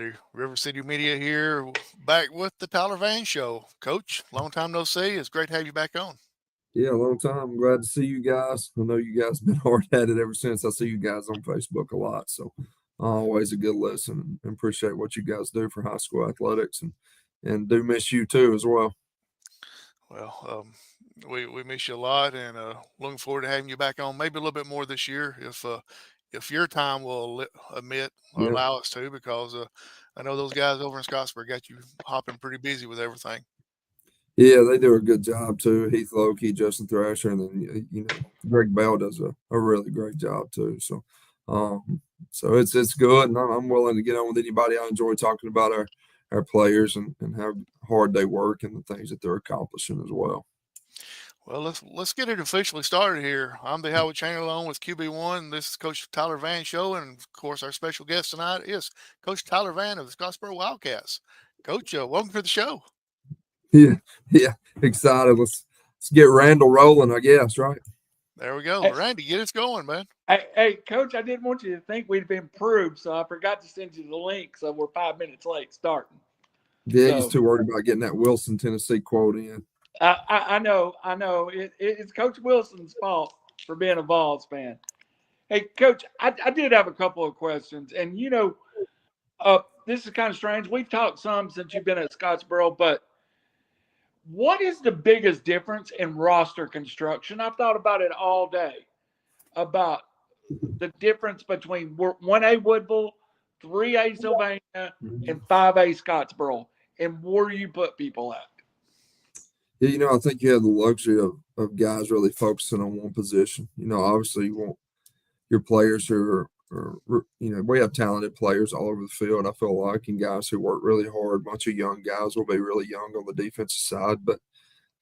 everybody. RiverCity-Media here, back with the Tyler Vann Show. Coach, long time no see. It's great to have you back on. Yeah, a long time. I'm glad to see you guys. I know you guys been hard at it ever since. I see you guys on Facebook a lot, so always a good listen and appreciate what you guys do for high school athletics and do miss you too as well. Well, we miss you a lot, and looking forward to having you back on. Maybe a little bit more this year, if your time will admit or Yeah, allow us to, because I know those guys over in Scottsboro got you hopping pretty busy with everything. yeah, they do a good job too. Heath Lokey, Justin Thrasher, and then Greg Bell does a really great job too. Um, so it's good, and I'm willing to get on with anybody. I enjoy talking about our players and how hard they work and the things that they're accomplishing as well. Well, let's get it officially started here. I'm the Howard Chain along with QB1. This is Coach Tyler Vann Show, and of course, our special guest tonight is Coach Tyler Vann of the Scottsboro Wildcats. Coach, welcome to the show. Yeah, yeah, excited. Let's get Randall rolling, I guess, right? There we go, Hey, Randy. Get us going, man. hey, Coach, I didn't want you to think we'd been improved, so I forgot to send you the link. So we're 5 minutes late starting. Yeah, he's So too worried about getting that Wilson, Tennessee quote in. I know. It's Coach Wilson's fault for being a Vols fan. Hey, Coach, I did have a couple of questions, and this is kind of strange. We've talked some since you've been at Scottsboro, but what is the biggest difference in roster construction? I've thought about it all day about the difference between 1A Woodville, 3A Sylvania, and 5A Scottsboro, and where you put people at. Yeah, I think you have the luxury of guys really focusing on one position. Obviously you want your players who we have talented players all over the field, I feel like, and guys who work really hard. A bunch of young guys will be really young on the defensive side, but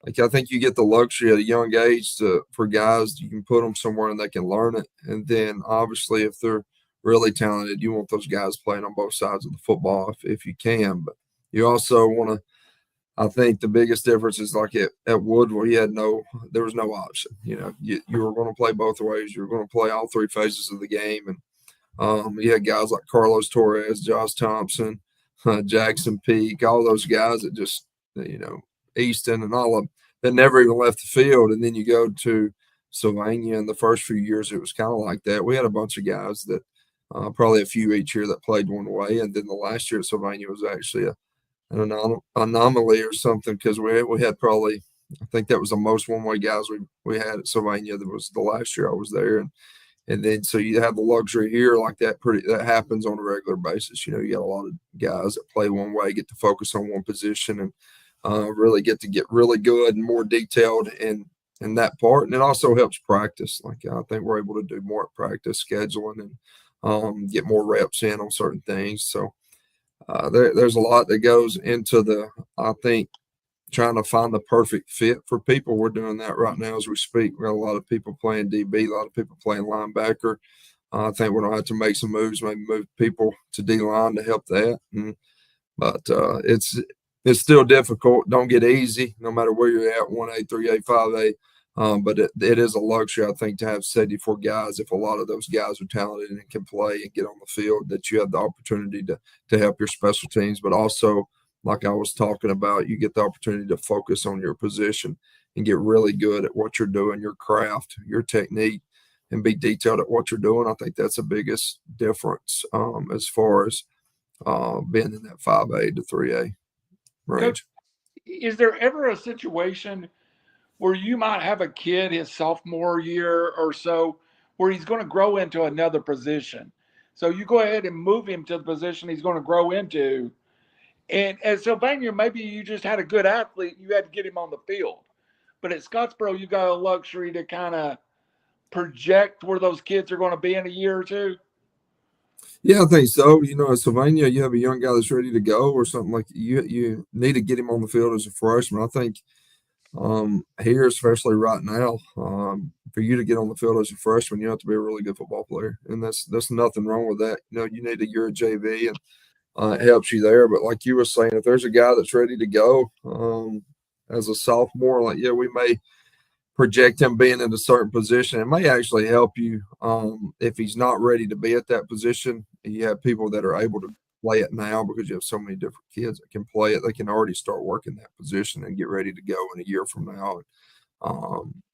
I think you get the luxury at a young age for guys, you can put them somewhere and they can learn it. And then obviously if they're really talented, you want those guys playing on both sides of the football if you can. But you also want to, I think the biggest difference is like at Woodville, there was no option. You were going to play both ways. You were going to play all three phases of the game. And you had guys like Carlos Torres, Josh Thompson, Jackson Peak, all those guys that just, Easton and all of them that never even left the field. And then you go to Sylvania in the first few years, it was kind of like that. We had a bunch of guys that probably a few each year that played one way. And then the last year at Sylvania was actually an anomaly or something, because we had probably, I think that was the most one-way guys we had at Sylvania. That was the last year I was there. And then so you have the luxury here like that happens on a regular basis. You got a lot of guys that play one way, get to focus on one position, and really get really good and more detailed in that part. And it also helps practice. Like I think we're able to do more at practice scheduling and get more reps in on certain things. So there's a lot that goes into I think, trying to find the perfect fit for people. We're doing that right now as we speak. We got a lot of people playing DB, a lot of people playing linebacker. I think we're going to have to make some moves, maybe move people to D-line to help that. But it's still difficult. Don't get easy, no matter where you're at, 1A, 3A, 5A. But it is a luxury, I think, to have 74 guys. If a lot of those guys are talented and can play and get on the field, that you have the opportunity to help your special teams. But also, like I was talking about, you get the opportunity to focus on your position and get really good at what you're doing, your craft, your technique, and be detailed at what you're doing. I think that's the biggest difference as far as being in that 5A to 3A range. Coach, is there ever a situation where you might have a kid his sophomore year or so where he's going to grow into another position? So you go ahead and move him to the position he's going to grow into. And at Sylvania, maybe you just had a good athlete. You had to get him on the field. But at Scottsboro, you got a luxury to kind of project where those kids are going to be in a year or two. Yeah, I think so. At Sylvania, you have a young guy that's ready to go or something like that. You need to get him on the field as a freshman. I think here, especially right now, for you to get on the field as a freshman, you have to be a really good football player. And that's nothing wrong with that. You need a year at JV, and it helps you there. But like you were saying, if there's a guy that's ready to go as a sophomore, we may project him being in a certain position. It may actually help you if he's not ready to be at that position. You have people that are able to play it now because you have so many different kids that can play it. They can already start working that position and get ready to go in a year from now.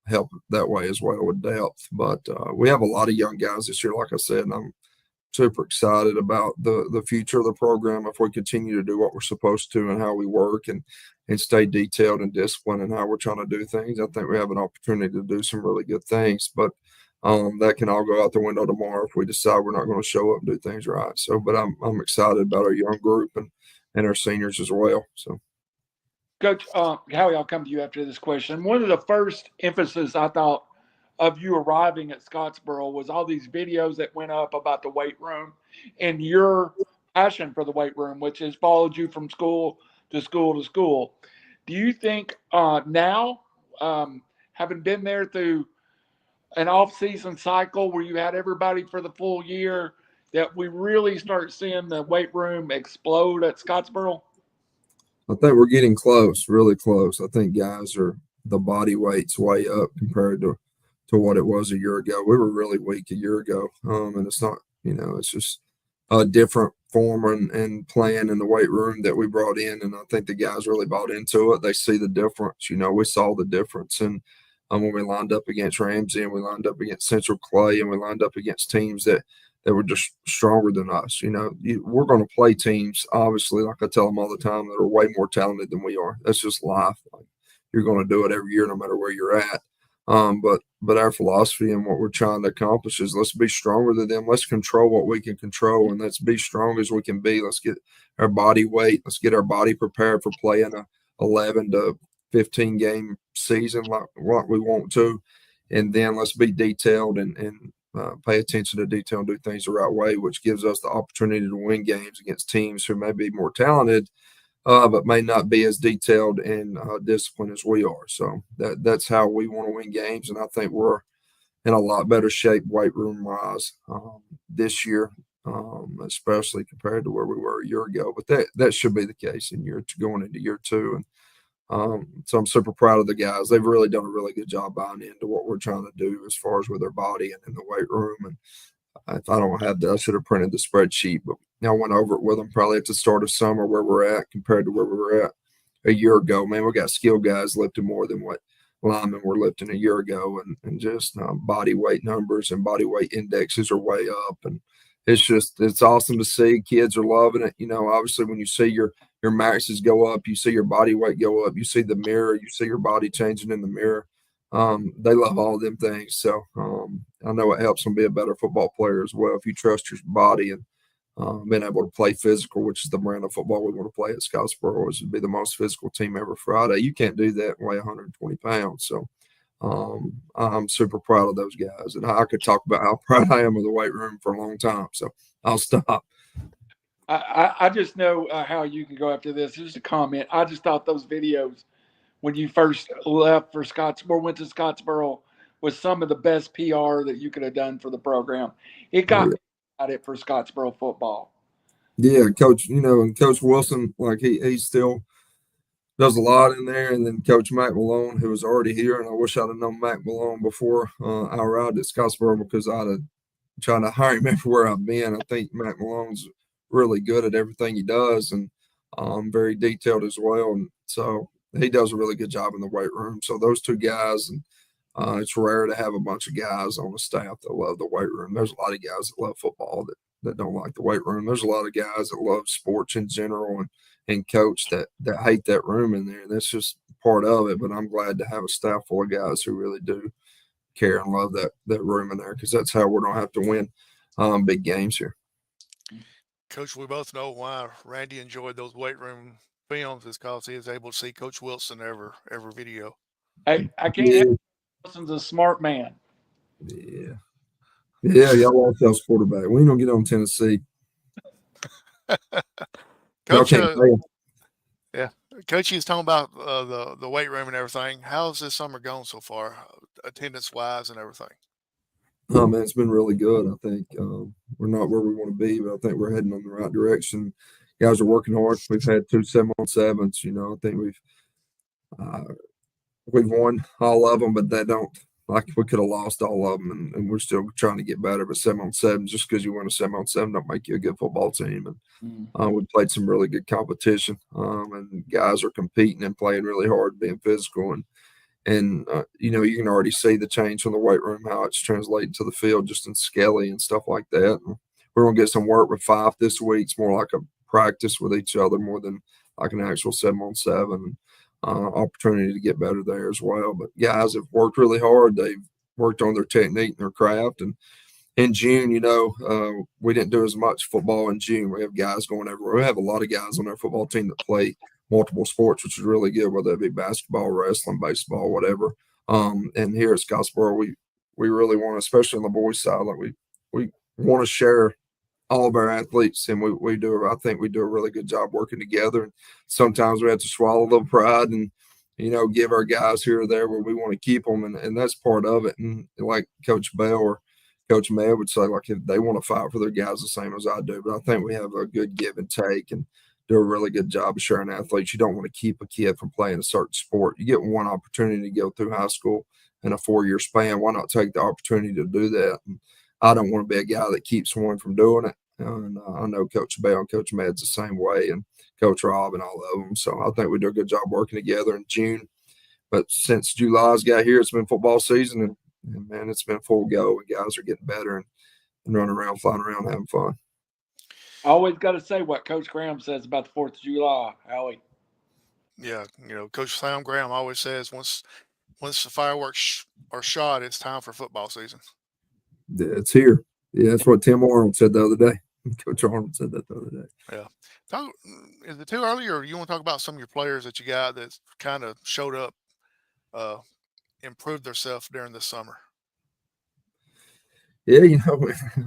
Help that way as well with depth. But we have a lot of young guys this year, like I said, and I'm super excited about the future of the program if we continue to do what we're supposed to and how we work and stay detailed and disciplined and how we're trying to do things. I think we have an opportunity to do some really good things, but that can all go out the window tomorrow if we decide we're not going to show up and do things right. So, but I'm excited about our young group and our seniors as well. So. Coach, Howie, I'll come to you after this question. One of the first emphasis I thought of you arriving at Scottsboro was all these videos that went up about the weight room and your passion for the weight room, which has followed you from school to school to school. Do you think now, having been there through an off-season cycle where you had everybody for the full year, that we really start seeing the weight room explode at Scottsboro? I think we're getting close, really close. I think the body weight's way up compared to what it was a year ago. We were really weak a year ago. And it's not, it's just a different form and plan in the weight room that we brought in. And I think the guys really bought into it. They see the difference. We saw the difference. And when we lined up against Ramsey and we lined up against Central Clay and we lined up against teams that were just stronger than us. We're going to play teams, obviously, like I tell them all the time, that are way more talented than we are. That's just life. Like, you're going to do it every year, no matter where you're at. But our philosophy and what we're trying to accomplish is let's be stronger than them. Let's control what we can control, and let's be strong as we can be. Let's get our body weight. Let's get our body prepared for playing a 11 to 15 game season like we want to, and then let's be detailed and pay attention to detail and do things the right way, which gives us the opportunity to win games against teams who may be more talented, but may not be as detailed and disciplined as we are. So that's how we want to win games, and I think we're in a lot better shape weight room wise this year, especially compared to where we were a year ago. But that should be the case in going into year two. And so I'm super proud of the guys. They've really done a really good job buying into what we're trying to do as far as with their body and in the weight room. And if I don't have that, I should have printed the spreadsheet, but I went over it with them probably at the start of summer where we're at compared to where we were at a year ago. Man, we got skilled guys lifting more than what linemen were lifting a year ago, and just body weight numbers and body weight indexes are way up. And it's awesome to see. Kids are loving it. Obviously when you see your maxes go up, you see your body weight go up, you see the mirror, you see your body changing in the mirror. They love all of them things. So I know it helps them be a better football player as well. If you trust your body and being able to play physical, which is the brand of football we want to play at Scottsboro, is to be the most physical team ever Friday. You can't do that and weigh 120 pounds. So I'm super proud of those guys. And I could talk about how proud I am of the weight room for a long time. So I'll stop. I just know how you can go after this. Just a comment. I just thought those videos when you first left for Scottsboro, went to Scottsboro, was some of the best PR that you could have done for the program. It got me at it for Scottsboro football. Yeah, Coach, and Coach Wilson, like he still does a lot in there. And then Coach Mac Malone, who was already here, and I wish I'd have known Mac Malone before I arrived at Scottsboro because I'd have tried to hire him everywhere I've been. I think Mac Malone's really good at everything he does and very detailed as well. And so he does a really good job in the weight room. So those two guys, and it's rare to have a bunch of guys on the staff that love the weight room. There's a lot of guys that love football that don't like the weight room. There's a lot of guys that love sports in general and coach that hate that room in there. And that's just part of it. But I'm glad to have a staff full of guys who really do care and love that room in there, because that's how we're going to have to win big games here. Coach, we both know why Randy enjoyed those weight room films is because he is able to see Coach Wilson every video. I can't. Wilson's a smart man. Yeah, y'all lost y'all's quarterback. We ain't gonna get on Tennessee. Coach, Coach, you was talking about the weight room and everything. How's this summer going so far, attendance wise and everything? Oh man, it's been really good. I think we're not where we want to be, but I think we're heading in the right direction. Guys are working hard. We've had 2 7-on-7s. I think we've won all of them, but they don't like we could have lost all of them, and we're still trying to get better. But 7-on-7, just because you win a 7-on-7 don't make you a good football team. And we played some really good competition, and guys are competing and playing really hard, being physical. And you can already see the change from the weight room, how it's translating to the field, just in Skelly and stuff like that. And we're going to get some work with Fife this week. It's more like a practice with each other more than like an actual 7-on-7. Opportunity to get better there as well. But guys have worked really hard. They've worked on their technique and their craft. And in June, we didn't do as much football in June. We have guys going everywhere. We have a lot of guys on our football team that play multiple sports, which is really good, whether it be basketball, wrestling, baseball, whatever. And here at Scottsboro, we really want, especially on the boys' side, like we want to share all of our athletes, and I think we do a really good job working together. And sometimes we have to swallow a little pride and, give our guys here or there where we want to keep them. And that's part of it. And like Coach Bell or Coach May would say, like, if they want to fight for their guys the same as I do, but I think we have a good give and take and do a really good job of sharing athletes. You don't want to keep a kid from playing a certain sport. You get one opportunity to go through high school in a 4-year span. Why not take the opportunity to do that? And I don't want to be a guy that keeps one from doing it. And I know Coach Bell and Coach Mad's the same way, and Coach Rob and all of them. So I think we do a good job working together in June. But since July's got here, it's been football season, and man, it's been full go. And guys are getting better and running around, flying around, having fun. Always got to say what Coach Graham says about the 4th of July, Howie. Yeah, Coach Sam Graham always says once the fireworks are shot, it's time for football season. Yeah, it's here. Yeah, that's what Tim Arnold said the other day. Coach Arnold said that the other day. Yeah. Is it too early, or you want to talk about some of your players that you got that kind of showed up, improved themselves during this summer? Yeah,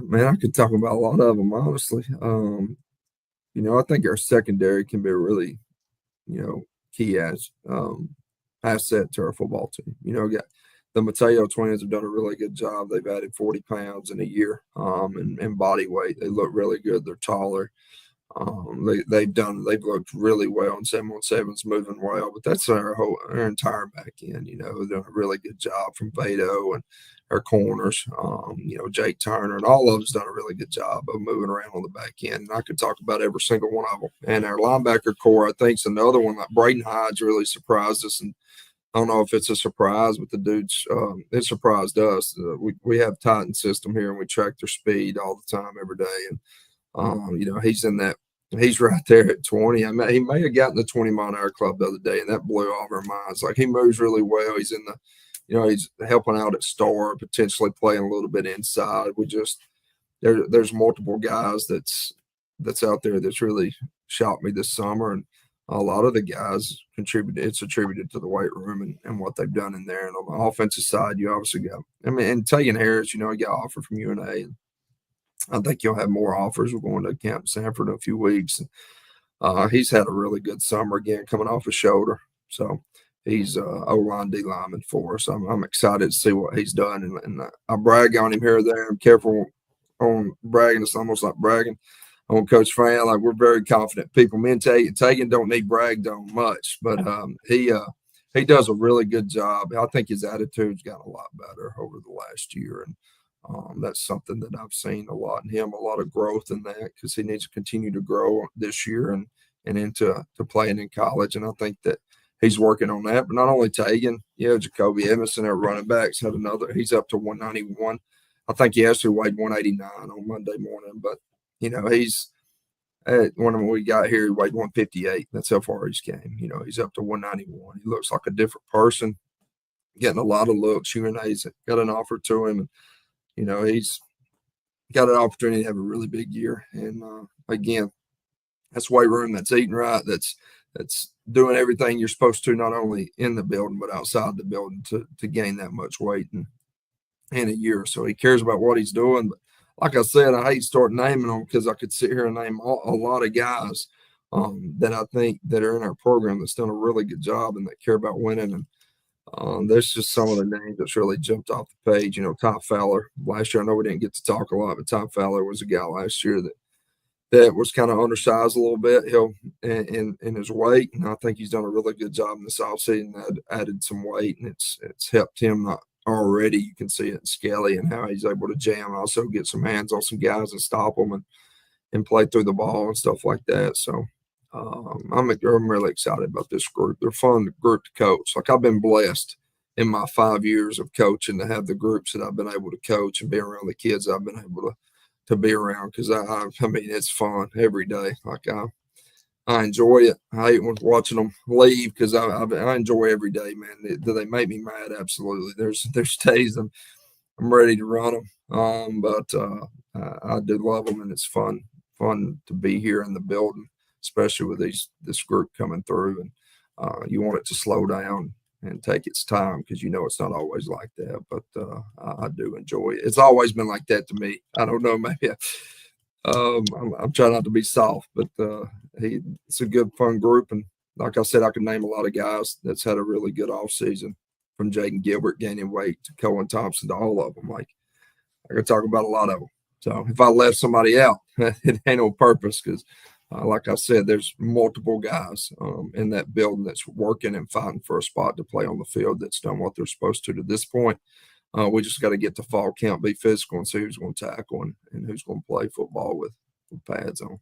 man, I could talk about a lot of them, honestly. I think our secondary can be a really, key asset to our football team. The Mateo twins have done a really good job. They've added 40 pounds in a year, and body weight. They look really good. They're taller. They've looked really well in 7-on-7s, moving well. But that's our entire back end. They've done a really good job from Vado and our corners. Jake Turner and all of them's done a really good job of moving around on the back end. And I could talk about every single one of them. And our linebacker core, I think, is another one. Like Braden Hyde's really surprised us, and I don't know if it's a surprise, but the dudes, it surprised us. We have Titan system here, and we track their speed all the time, every day. And, he's in that. He's right there at 20. He may have gotten the 20-mile-an-hour club the other day, and that blew all our minds. Like, he moves really well. He's in the, he's helping out at star, potentially playing a little bit inside. There's multiple guys that's out there that's really shocked me this summer. And a lot of the guys it's attributed to the weight room and what they've done in there. And on the offensive side, you obviously got, and Tegan Harris, he got offered from UNA. And I think you'll have more offers. We're going to Camp Sanford in a few weeks. He's had a really good summer again, coming off his shoulder. So he's O-line, D-lineman for us. I'm excited to see what he's done. And I brag on him here or there. I'm careful on bragging. It's almost like bragging on Coach Vann. Like, we're very confident people. Me and Tegan don't need bragged on much, but he does a really good job. I think his attitude's got a lot better over the last year, and that's something that I've seen a lot in him, a lot of growth in that, because he needs to continue to grow this year and into playing in college. And I think that he's working on that. But not only Tegan, Jacoby Emerson, our running backs, had another. He's up to 191. I think he actually weighed 189 on Monday morning, but he's when we got here, he weighed 158. That's how far he's came. He's up to 191. He looks like a different person, getting a lot of looks. UNA's got an offer to him, and he's got an opportunity to have a really big year. And again, that's weight room, that's eating right, that's doing everything you're supposed to, not only in the building but outside the building, to gain that much weight in a year. So he cares about what he's doing. But like I said, I hate starting naming them, because I could sit here and name a lot of guys that I think that are in our program that's done a really good job and that care about winning. And there's just some of the names that's really jumped off the page. Ty Fowler last year. I know we didn't get to talk a lot, but Ty Fowler was a guy last year that was kind of undersized a little bit. He'll in his weight, and I think he's done a really good job in this offseason. Added some weight, and it's helped him not already. You can see it in Skelly and how he's able to jam and also get some hands on some guys and stop them and play through the ball and stuff like that. So I'm really excited about this group. They're fun group to coach. Like, I've been blessed in my 5 years of coaching to have the groups that I've been able to coach and be around the kids I've been able to be around, because I mean, it's fun every day. Like, I enjoy it. I hate watching them leave, because I enjoy every day, man. Do they make me mad? Absolutely. There's days I'm ready to run them, but I do love them, and it's fun to be here in the building, especially with this group coming through. And you want it to slow down and take its time, because it's not always like that. But I do enjoy it. It's always been like that to me. I don't know, maybe I'm trying not to be soft, but it's a good, fun group. And like I said, I can name a lot of guys that's had a really good off season, from Jaden Gilbert gaining weight to Cohen Thompson to all of them. Like, I could talk about a lot of them. So if I left somebody out, it ain't on purpose, because like I said, there's multiple guys in that building that's working and fighting for a spot to play on the field, that's done what they're supposed to this point. We just got to get to fall camp, be physical, and see who's going to tackle and who's going to play football with pads on.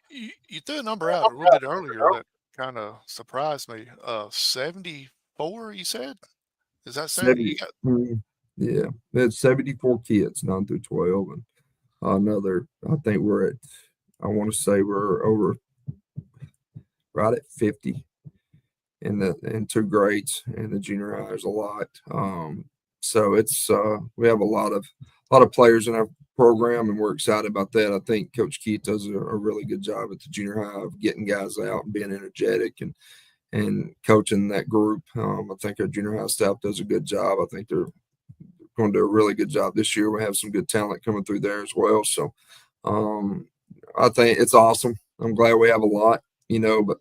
You threw a number out a little bit earlier that kind of surprised me. 74, you said? Is that sound? You got? Yeah, it's 74 kids, 9 through 12, and another. I think I want to say we're over right at 50 in 2 grades, and the junior high is a lot. So it's we have a lot of players in our program, and we're excited about that. I think Coach Keith does a really good job at the junior high of getting guys out and being energetic and coaching that group. I think our junior high staff does a good job. I think they're going to do a really good job this year. We have some good talent coming through there as well. So I think it's awesome. I'm glad we have a lot, but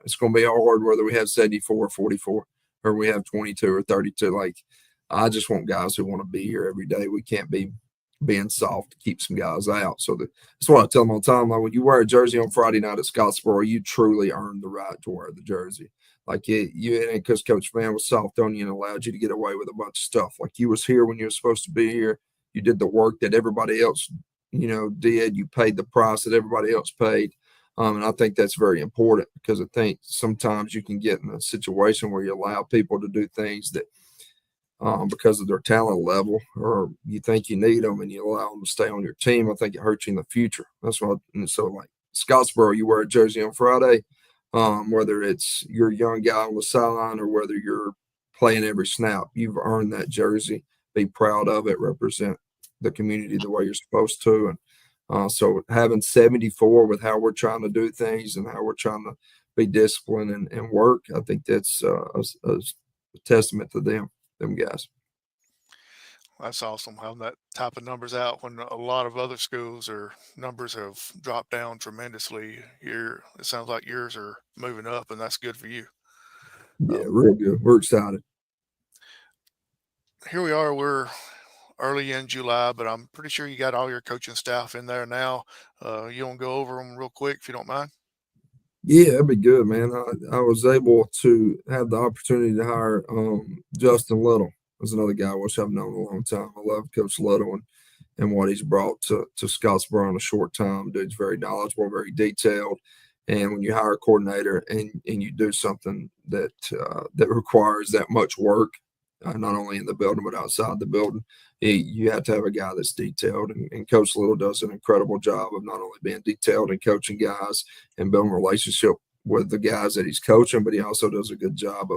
it's going to be hard whether we have 74 or 44 or we have 22 or 32. Like, I just want guys who want to be here every day. We can't be being soft to keep some guys out. So that's what I tell them all the time. Like, when you wear a jersey on Friday night at Scottsboro, you truly earned the right to wear the jersey. Like, it ain't because Coach Vann was soft on you and allowed you to get away with a bunch of stuff. Like, you was here when you were supposed to be here. You did the work that everybody else, did. You paid the price that everybody else paid. And I think that's very important, because I think sometimes you can get in a situation where you allow people to do things that because of their talent level, or you think you need them and you allow them to stay on your team. I think it hurts you in the future. That's what. And so, like Scottsboro, you wear a jersey on Friday, whether it's you're a young guy on the sideline or whether you're playing every snap, you've earned that jersey. Be proud of it. Represent the community the way you're supposed to. And so having 74 with how we're trying to do things and how we're trying to be disciplined and work, I think that's a testament to them guys. That's awesome, having that type of numbers out when a lot of other schools or numbers have dropped down tremendously. It sounds like yours are moving up, and that's good for you. Yeah, real good. We're excited. Here we are. We're early in July, but I'm pretty sure you got all your coaching staff in there now. You want to go over them real quick, if you don't mind? Yeah, that'd be good, man. I was able to have the opportunity to hire Justin Little. That's another guy I wish I've known a long time. I love Coach Little and what he's brought to Scottsboro in a short time. Dude's very knowledgeable, very detailed. And when you hire a coordinator and you do something that requires that much work, not only in the building but outside the building, you have to have a guy that's detailed. And Coach Little does an incredible job of not only being detailed and coaching guys and building a relationship with the guys that he's coaching, but he also does a good job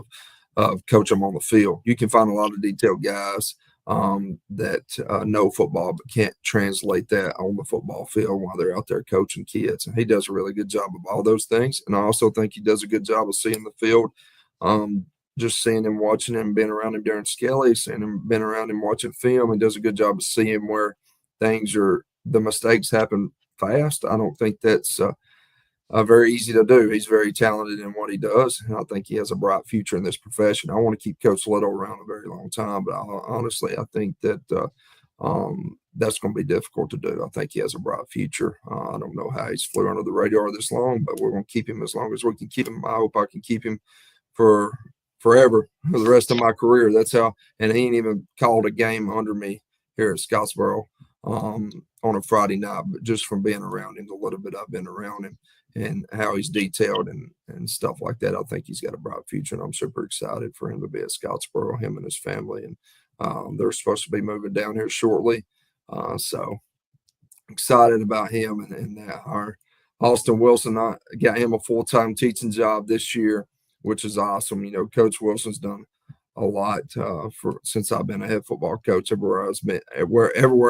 of coaching them on the field. You can find a lot of detailed guys that know football but can't translate that on the football field while they're out there coaching kids. And he does a really good job of all those things. And I also think he does a good job of seeing the field. Just seeing him, watching him, being around him during Skelly, seeing him, being around him, watching film, and does a good job of seeing where the mistakes happen fast. I don't think that's very easy to do. He's very talented in what he does, and I think he has a bright future in this profession. I want to keep Coach Little around a very long time, but honestly, I think that that's going to be difficult to do. I think he has a bright future. I don't know how he's flew under the radar this long, but we're going to keep him as long as we can keep him. I hope I can keep him for forever for the rest of my career. That's how, and he ain't even called a game under me here at Scottsboro on a Friday night, but just from being around him, the little bit I've been around him and how he's detailed and stuff like that, I think he's got a bright future, and I'm super excited for him to be at Scottsboro, him and his family. And they're supposed to be moving down here shortly. So excited about him and our Austin Wilson. I got him a full-time teaching job this year, which is awesome. You know, Coach Wilson's done a lot since I've been a head football coach. Everywhere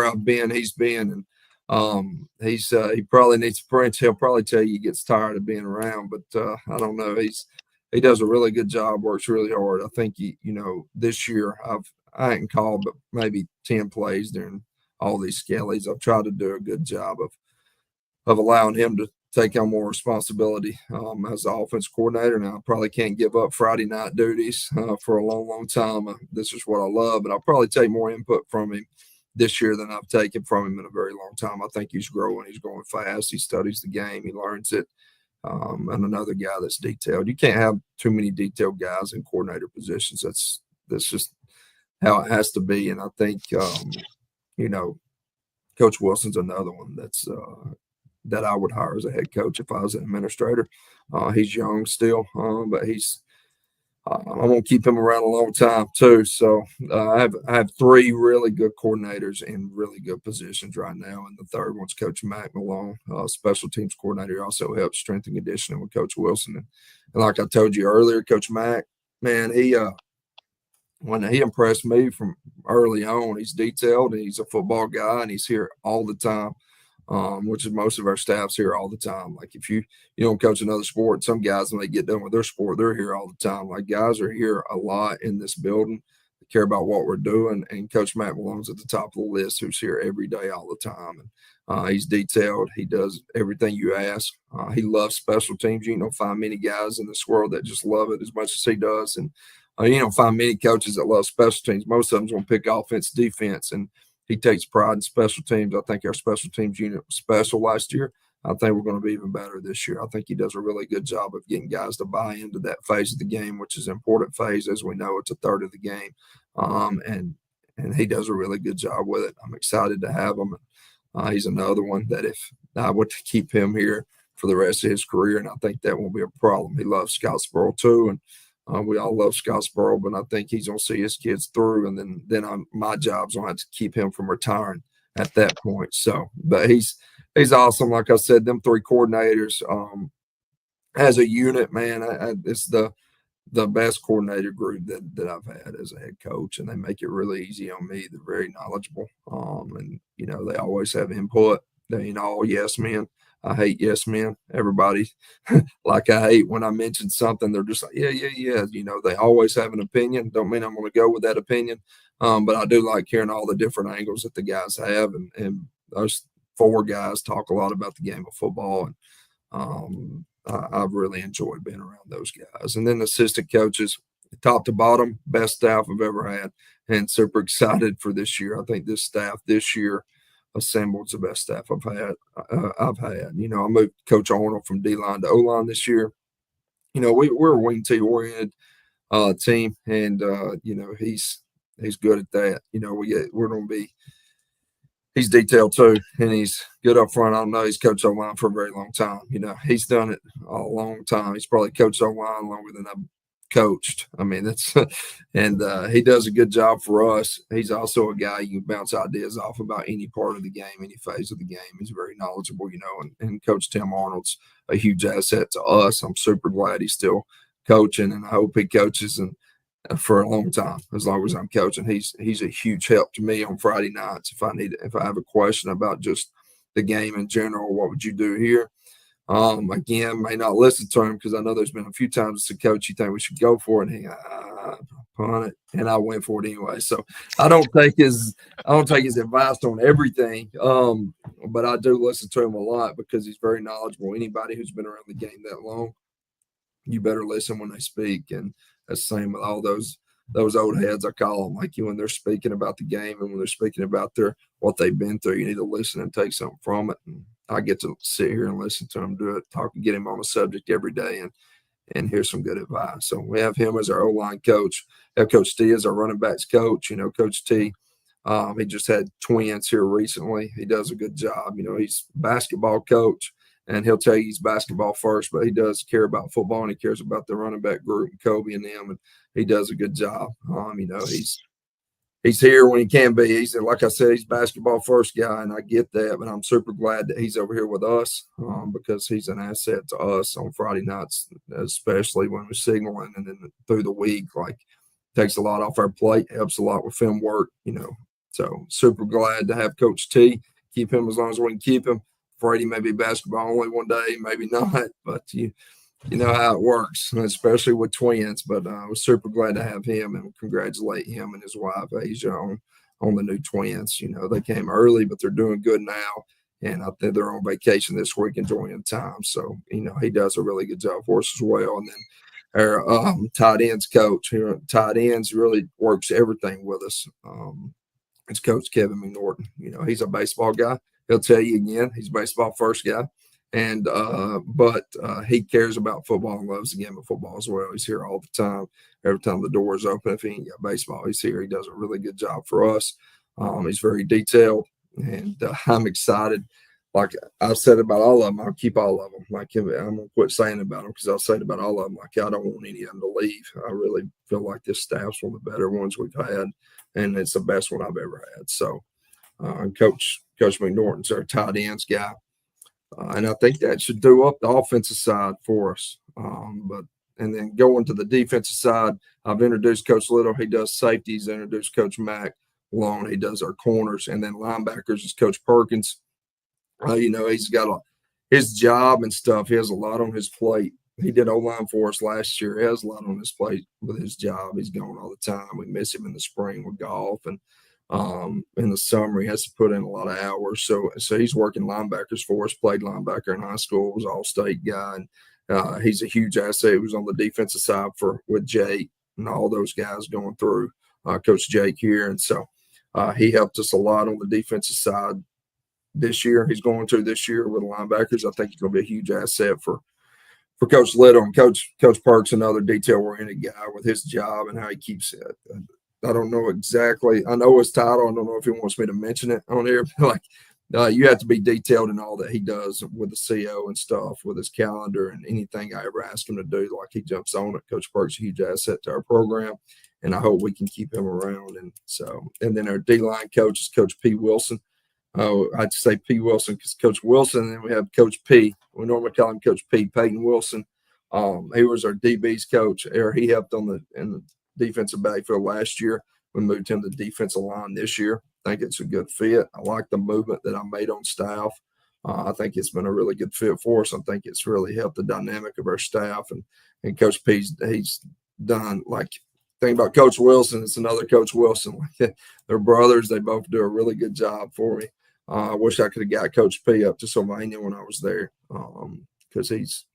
I've been, he's been, and he probably needs a French. He'll probably tell you he gets tired of being around, but I don't know. He does a really good job, works really hard. I think this year I hadn't called but maybe 10 plays during all these skellies. I've tried to do a good job of allowing him to take on more responsibility as the offense coordinator. Now, I probably can't give up Friday night duties for a long, long time. This is what I love, but I'll probably take more input from him this year than I've taken from him in a very long time. I think he's growing. He's growing fast. He studies the game. He learns it. And another guy that's detailed. You can't have too many detailed guys in coordinator positions. That's just how it has to be. And I think, Coach Wilson's another one that I would hire as a head coach if I was an administrator. He's young still, but I'm going to keep him around a long time too. So I have three really good coordinators in really good positions right now, and the third one's Coach Mac Malone, special teams coordinator. He also helps strength and conditioning with Coach Wilson. And like I told you earlier, Coach Mac, man, when he impressed me from early on. He's detailed, and he's a football guy, and he's here all the time. Which is most of our staff's here all the time. Like if you don't coach another sport, some guys, when they get done with their sport, they're here all the time. Like guys are here a lot in this building. They care about what we're doing. And Coach Matt Malone's at the top of the list, who's here every day, all the time. And he's detailed. He does everything you ask. He loves special teams. You don't find many guys in this world that just love it as much as he does. And you don't find many coaches that love special teams. Most of them's going to pick offense, defense, and he takes pride in special teams. I think our special teams unit was special last year. I think we're going to be even better this year. I think he does a really good job of getting guys to buy into that phase of the game, which is an important phase. As we know, it's a third of the game. And he does a really good job with it. I'm excited to have him. He's another one that if I were to keep him here for the rest of his career, and I think that won't be a problem. He loves Scottsboro too, and we all love Scottsboro, but I think he's going to see his kids through, and then my job's going to have to keep him from retiring at that point. So, but he's awesome. Like I said, them three coordinators as a unit, man, it's the best coordinator group that I've had as a head coach, and they make it really easy on me. They're very knowledgeable, and they always have input. They ain't all yes men. I hate yes men. Everybody, like I hate when I mention something, they're just like, yeah. They always have an opinion. Don't mean I'm going to go with that opinion. But I do like hearing all the different angles that the guys have. And those four guys talk a lot about the game of football. And I've really enjoyed being around those guys. And then assistant coaches, top to bottom, best staff I've ever had. And super excited for this year. I think this staff this year assembled the best staff I've had. I moved Coach Arnold from D-line to O-line this year. We're a wing T oriented team, and he's good at that. We're going to be. He's detailed too, and he's good up front. I don't know. He's coached O-line for a very long time. He's done it a long time. He's probably coached O-line longer than I've coached. I mean, that's and he does a good job for us. He's also a guy you can bounce ideas off about any part of the game, any phase of the game. He's very knowledgeable, and Coach Tim Arnold's a huge asset to us. I'm super glad he's still coaching, and I hope he coaches for a long time, as long as I'm coaching. He's a huge help to me on Friday nights. If I have a question about just the game in general, what would you do here? Again, may not listen to him because I know there's been a few times as a coach you think we should go for it, and he punt it, and I went for it anyway. So I don't take his advice on everything, but I do listen to him a lot because he's very knowledgeable. Anybody who's been around the game that long, you better listen when they speak, and that's the same with all those old heads, I call them, like when they're speaking about the game and when they're speaking about what they've been through. You need to listen and take something from it. And I get to sit here and listen to him do it, talk and get him on a subject every day. and here's some good advice. So we have him as our O-line coach. We have Coach T as our running backs coach. Coach T, he just had twins here recently. He does a good job. He's a basketball coach, and he'll tell you he's basketball first, but he does care about football, and he cares about the running back group, Kobe and them, and he does a good job. He's here when he can be. He's, like I said, he's basketball first guy, and I get that, but I'm super glad that he's over here with us because he's an asset to us on Friday nights, especially when we're signaling, and then through the week, like, takes a lot off our plate, helps a lot with film work, So super glad to have Coach T. Keep him as long as we can keep him. Afraid he may be basketball only one day, maybe not, but you know how it works, especially with twins. But I was super glad to have him and congratulate him and his wife, Asia, on the new twins. They came early, but they're doing good now. And I think they're on vacation this week enjoying time. So, he does a really good job for us as well. And then our tight ends coach here at tight ends really works everything with us. It's Coach Kevin McNorton. He's a baseball guy. He'll tell you again, he's a baseball first guy. And but he cares about football and loves the game of football as well. He's here all the time. Every time the door is open, if he ain't got baseball, he's here. He does a really good job for us. He's very detailed, and I'm excited. Like I've said about all of them, I'll keep all of them. Like I'm gonna quit saying about them because I'll say it about all of them. Like I don't want any of them to leave. I really feel like this staff's one of the better ones we've had, and it's the best one I've ever had. So, Coach McNorton's our tight ends guy. And I think that should do up the offensive side for us. And then going to the defensive side, I've introduced Coach Little. He does safeties. Introduced Coach Mack Long. He does our corners. And then linebackers is Coach Perkins. He's got his job and stuff. He has a lot on his plate. He did O-line for us last year. He has a lot on his plate with his job. He's going all the time. We miss him in the spring with golf, and in the summer he has to put in a lot of hours. So he's working linebackers for us. Played linebacker in high school. Was all-state guy, and he's a huge asset. He was on the defensive side with Jake and all those guys going through. Coach Jake here, and so he helped us a lot on the defensive side this year. He's going through this year with the linebackers. I think he's going to be a huge asset for Coach Little, and Coach Parks, another detail-oriented guy with his job and how he keeps it. I don't know exactly. I know his title. I don't know if he wants me to mention it on here. You have to be detailed in all that he does with the CO and stuff, with his calendar and anything I ever ask him to do. Like he jumps on it. Coach Parks is a huge asset to our program, and I hope we can keep him around. And then our D-line coach is Coach P. Wilson. I'd say P. Wilson because Coach Wilson, and then we have Coach P. We normally call him Coach P. Peyton Wilson. He was our DB's coach. He helped in the defensive backfield last year. We moved him to defensive line this year. I think it's a good fit. I like the movement that I made on staff. I think it's been a really good fit for us. I think it's really helped the dynamic of our staff. And Coach P's, he's done thing about Coach Wilson. It's another Coach Wilson. They're brothers. They both do a really good job for me. I wish I could have got Coach P up to Sylvania when I was there because he's,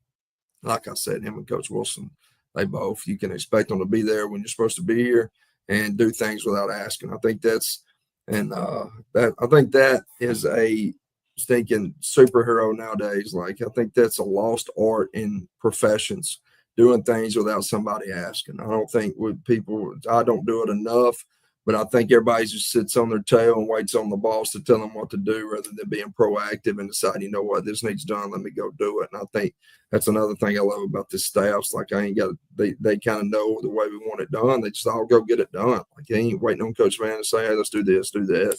like I said, him and Coach Wilson, they both, you can expect them to be there when you're supposed to be here and do things without asking. I think that is a stinking superhero nowadays. I think that's a lost art in professions, doing things without somebody asking. I don't think I don't do it enough, but I think everybody just sits on their tail and waits on the boss to tell them what to do rather than being proactive and decide, this needs done, let me go do it. And I think that's another thing I love about this staff. They kind of know the way we want it done. They just all go get it done. They ain't waiting on Coach Vann to say, hey, let's do this, do that.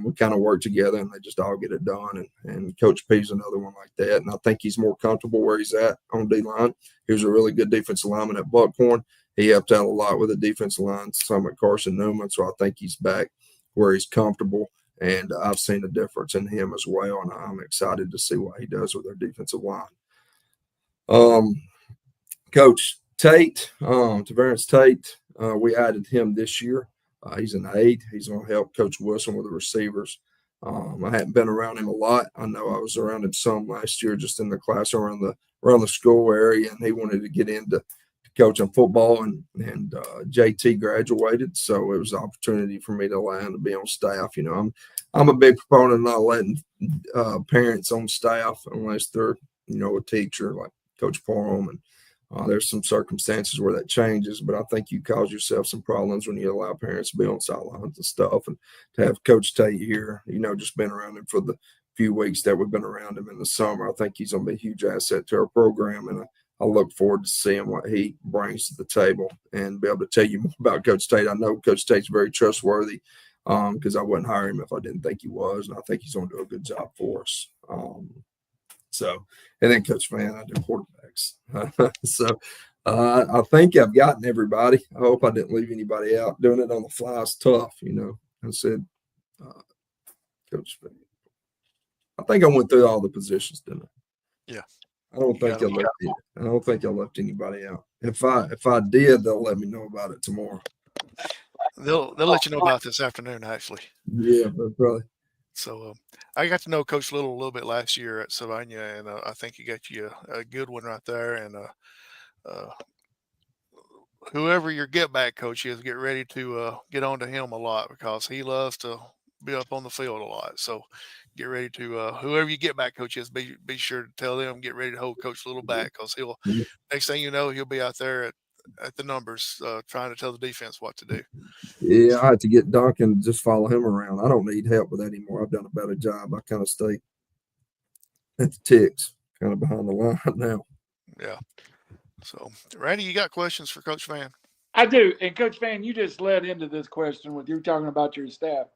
We kind of work together and they just all get it done. And Coach P's another one like that. And I think he's more comfortable where he's at on D-line. He was a really good defensive lineman at Buckhorn. He helped out a lot with the defensive line, some at Carson Newman. So I think he's back where he's comfortable. And I've seen a difference in him as well. And I'm excited to see what he does with our defensive line. Coach Tate, Tavares Tate, we added him this year. He's an aide. He's going to help Coach Wilson with the receivers. I hadn't been around him a lot. I know I was around him some last year, just in the class around the school area, and he wanted to get into coaching football. And JT graduated, so it was an opportunity for me to allow him to be on staff. I'm a big proponent of not letting parents on staff unless they're a teacher like Coach Parham and There's some circumstances where that changes, but I think you cause yourself some problems when you allow parents to be on sidelines and stuff. And to have Coach Tate here, just been around him for the few weeks that we've been around him in the summer, I think he's going to be a huge asset to our program. And I look forward to seeing what he brings to the table and be able to tell you more about Coach Tate. I know Coach Tate's very trustworthy because I wouldn't hire him if I didn't think he was. And I think he's going to do a good job for us. And then Coach Vann, I do quarterbacks. I think I've gotten everybody. I hope I didn't leave anybody out. Doing it on the fly is tough, I said, Coach Vann. I think I went through all the positions, didn't I? Yeah. I don't think I left anybody out. If I did, they'll let me know about it tomorrow. They'll let you know about this afternoon, actually. Yeah, but probably. So I got to know Coach Little a little bit last year at Savannah, and I think he got you a good one right there. And whoever your get back coach is, get ready to get on to him a lot because he loves to be up on the field a lot. So get ready to whoever you get back coach is, be sure to tell them, get ready to hold Coach Little back because next thing you know, he'll be out there at the numbers trying to tell the defense what to do. Yeah, I had to get Duncan and just follow him around. I don't need help with that anymore. I've done a better job. I kind of stay at the ticks, kind of behind the line now. Yeah. So, Randy, you got questions for Coach Vann? I do. And Coach Vann, you just led into this question with you talking about your staff.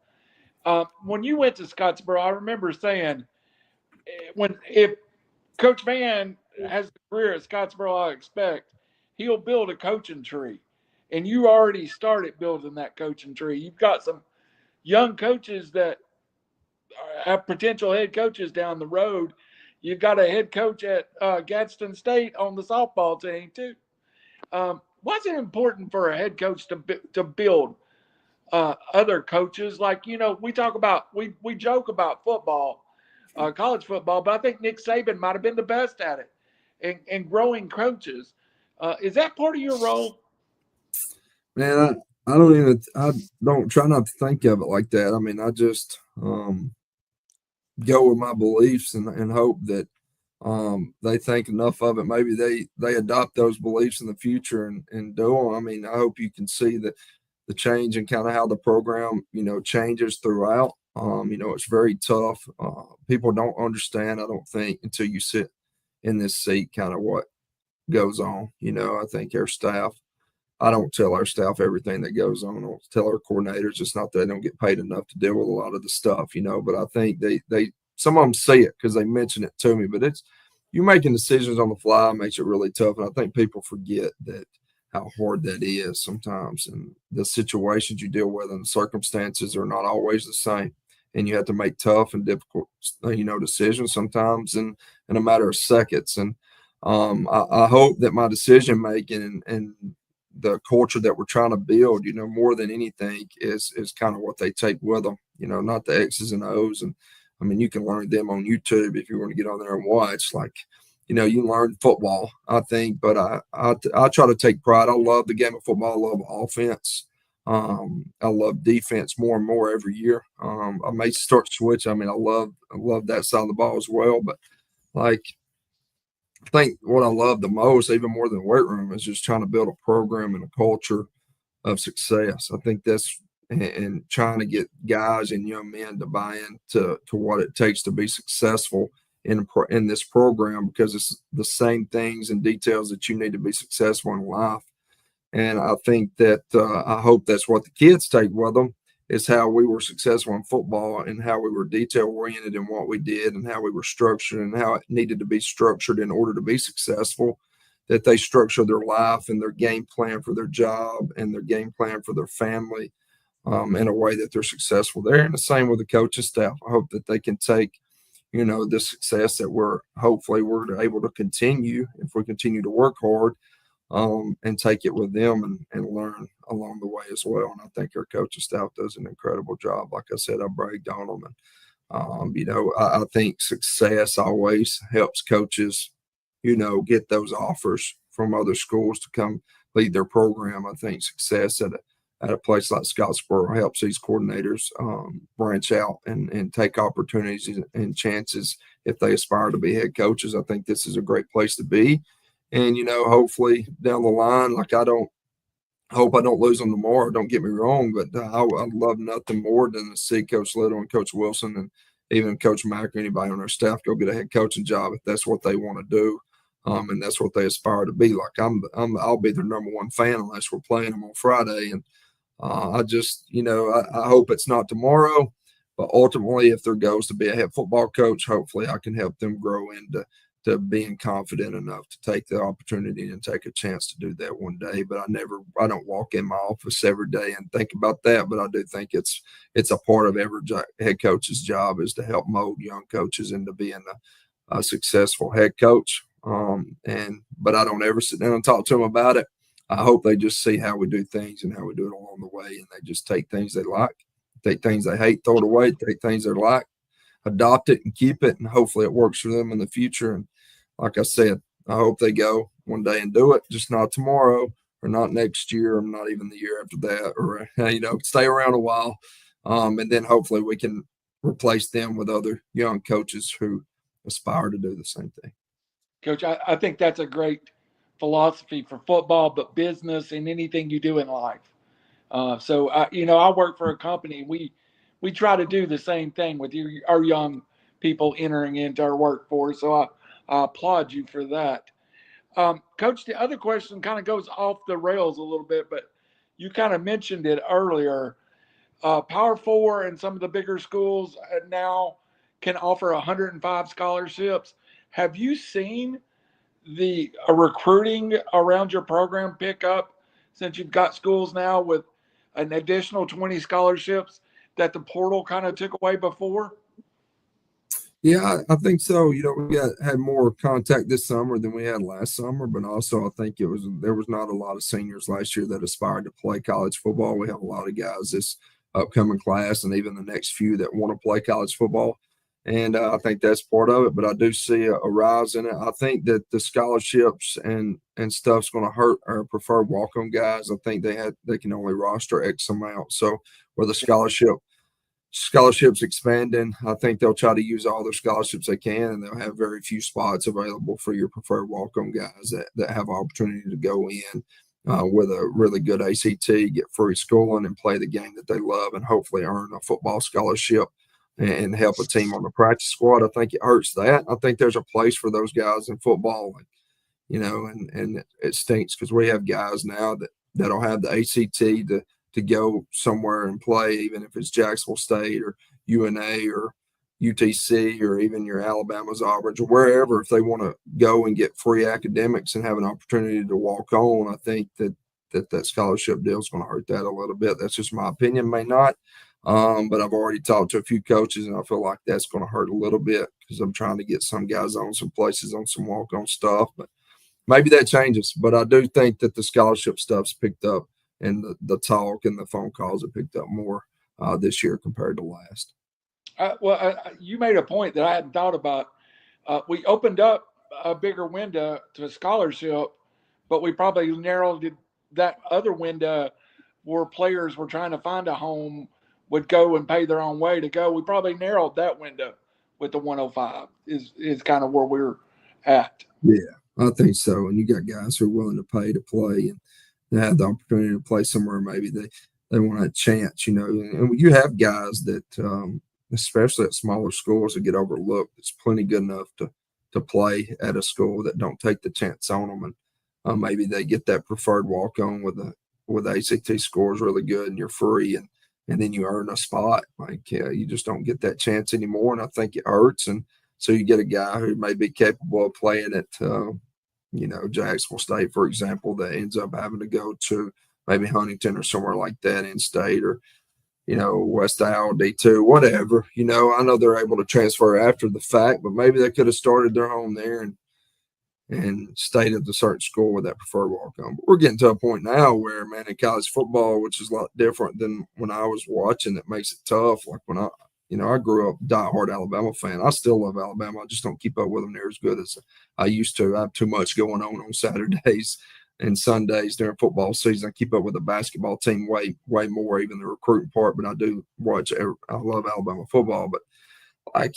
When you went to Scottsboro, I remember saying, if Coach Vann has a career at Scottsboro, I expect he'll build a coaching tree. And you already started building that coaching tree. You've got some young coaches that have potential head coaches down the road. You've got a head coach at Gadsden State on the softball team too. Why's it important for a head coach to build other coaches? Like, we talk about, we joke about football, college football, but I think Nick Saban might have been the best at it and growing coaches. Is that part of your role? Man, I don't try not to think of it like that. I mean, I just go with my beliefs and hope that they think enough of it. Maybe they adopt those beliefs in the future and do them. I mean, I hope you can see the change and kind of how the program, changes throughout. It's very tough. People don't understand, I don't think, until you sit in this seat, kind of what goes on. I think our staff, I don't tell our staff everything that goes on. I don't tell our coordinators. It's not that they don't get paid enough to deal with a lot of the stuff, but I think they some of them see it because they mention it to me, but you're making decisions on the fly makes it really tough. And I think people forget that how hard that is sometimes. And the situations you deal with and the circumstances are not always the same. And you have to make tough and difficult, decisions sometimes in a matter of seconds. And I hope that my decision making and the culture that we're trying to build, more than anything is kind of what they take with them, not the X's and O's. And I mean, you can learn them on YouTube if you want to get on there and watch. Like, you can learn football, I think, but I try to take pride. I love the game of football. I love offense. I love defense more and more every year. I may start switching. I mean, I love that side of the ball as well. But like, I think what I love the most, even more than the weight room, is just trying to build a program and a culture of success. I think that's and trying to get guys and young men to buy into what it takes to be successful in this program, because it's the same things and details that you need to be successful in life. And I think that I hope that's what the kids take with them, is how we were successful in football and how we were detail oriented in what we did and how we were structured and how it needed to be structured in order to be successful, that they structure their life and their game plan for their job and their game plan for their family in a way that they're successful there. And the same with the coaching staff. I hope that they can take, the success that we're able to continue if we continue to work hard and take it with them and learn along the way as well. And I think our coaching staff does an incredible job. Like I said, I bragged on them. And, I think success always helps coaches, get those offers from other schools to come lead their program. I think success at a place like Scottsboro helps these coordinators branch out and take opportunities and chances if they aspire to be head coaches. I think this is a great place to be. And, hopefully down the line, like I hope I don't lose them tomorrow. Don't get me wrong, but I'd love nothing more than to see Coach Little and Coach Wilson and even Coach Mack or anybody on their staff go get a head coaching job if that's what they want to do, and that's what they aspire to be. Like I'll be their number one fan unless we're playing them on Friday. And I just, I hope it's not tomorrow, but ultimately, if their goal is to be a head football coach, hopefully I can help them grow into being confident enough to take the opportunity and take a chance to do that one day. But I don't walk in my office every day and think about that. But I do think it's a part of every head coach's job is to help mold young coaches into being a successful head coach. But I don't ever sit down and talk to them about it. I hope they just see how we do things and how we do it along the way. And they just take things they like, take things they hate, throw it away, take things they like, adopt it and keep it. And hopefully it works for them in the future. And like I said, I hope they go one day and do it, just not tomorrow or not next year or not even the year after that, or, stay around a while. And then hopefully we can replace them with other young coaches who aspire to do the same thing. Coach, I think that's a great philosophy for football, but business and anything you do in life. I work for a company. We try to do the same thing with our young people entering into our workforce. So I applaud you for that. Coach, the other question kind of goes off the rails a little bit, but you kind of mentioned it earlier. Power Four and some of the bigger schools now can offer 105 scholarships. Have you seen the recruiting around your program pick up since you've got schools now with an additional 20 scholarships that the portal kind of took away before? Yeah, I think so. We had more contact this summer than we had last summer, but also I think there was not a lot of seniors last year that aspired to play college football. We have a lot of guys this upcoming class and even the next few that want to play college football. And I think that's part of it, but I do see a rise in it. I think that the scholarships and stuff's going to hurt our preferred walk-on guys. I think they can only roster X amount. So with the scholarships expanding, I think they'll try to use all their scholarships they can, and they'll have very few spots available for your preferred walk-on guys that have opportunity to go in with a really good ACT, get free schooling, and play the game that they love, and hopefully earn a football scholarship and help a team on the practice squad. I think it hurts that. I think there's a place for those guys in football, and it stinks because we have guys now that'll have the ACT to go somewhere and play, even if it's Jacksonville State or UNA or UTC or even your Alabama's Auburn or wherever. If they want to go and get free academics and have an opportunity to walk on, I think that scholarship deal is going to hurt that a little bit. That's just my opinion, may not. But I've already talked to a few coaches, and I feel like that's going to hurt a little bit because I'm trying to get some guys on some places on some walk-on stuff. But maybe that changes. But I do think that the scholarship stuff's picked up, and the talk and the phone calls have picked up more this year compared to last. You made a point that I hadn't thought about. We opened up a bigger window to scholarship, but we probably narrowed that other window where players were trying to find a home would go and pay their own way to go. We probably narrowed that window with the 105 is kind of where we're at. Yeah, I think so. And you got guys who are willing to pay to play and they have the opportunity to play somewhere. Maybe they want a chance, and you have guys that, especially at smaller schools, that get overlooked. It's plenty good enough to play at a school that don't take the chance on them. And maybe they get that preferred walk on with ACT scores really good and you're free. And then you earn a spot. You just don't get that chance anymore. And I think it hurts. And so you get a guy who may be capable of playing at, Jacksonville State, for example, that ends up having to go to maybe Huntington or somewhere like that in state or, West Isle, D2, whatever. I know they're able to transfer after the fact, but maybe they could have started their home there and stayed at the certain school with that preferred walk-on. But we're getting to a point now where, man, in college football, which is a lot different than when I was watching, it makes it tough. Like when I grew up diehard Alabama fan. I still love Alabama. I just don't keep up with them near as good as I used to. I have too much going on Saturdays and Sundays during football season. I keep up with the basketball team way more, even the recruiting part. But I do watch. I love Alabama football. But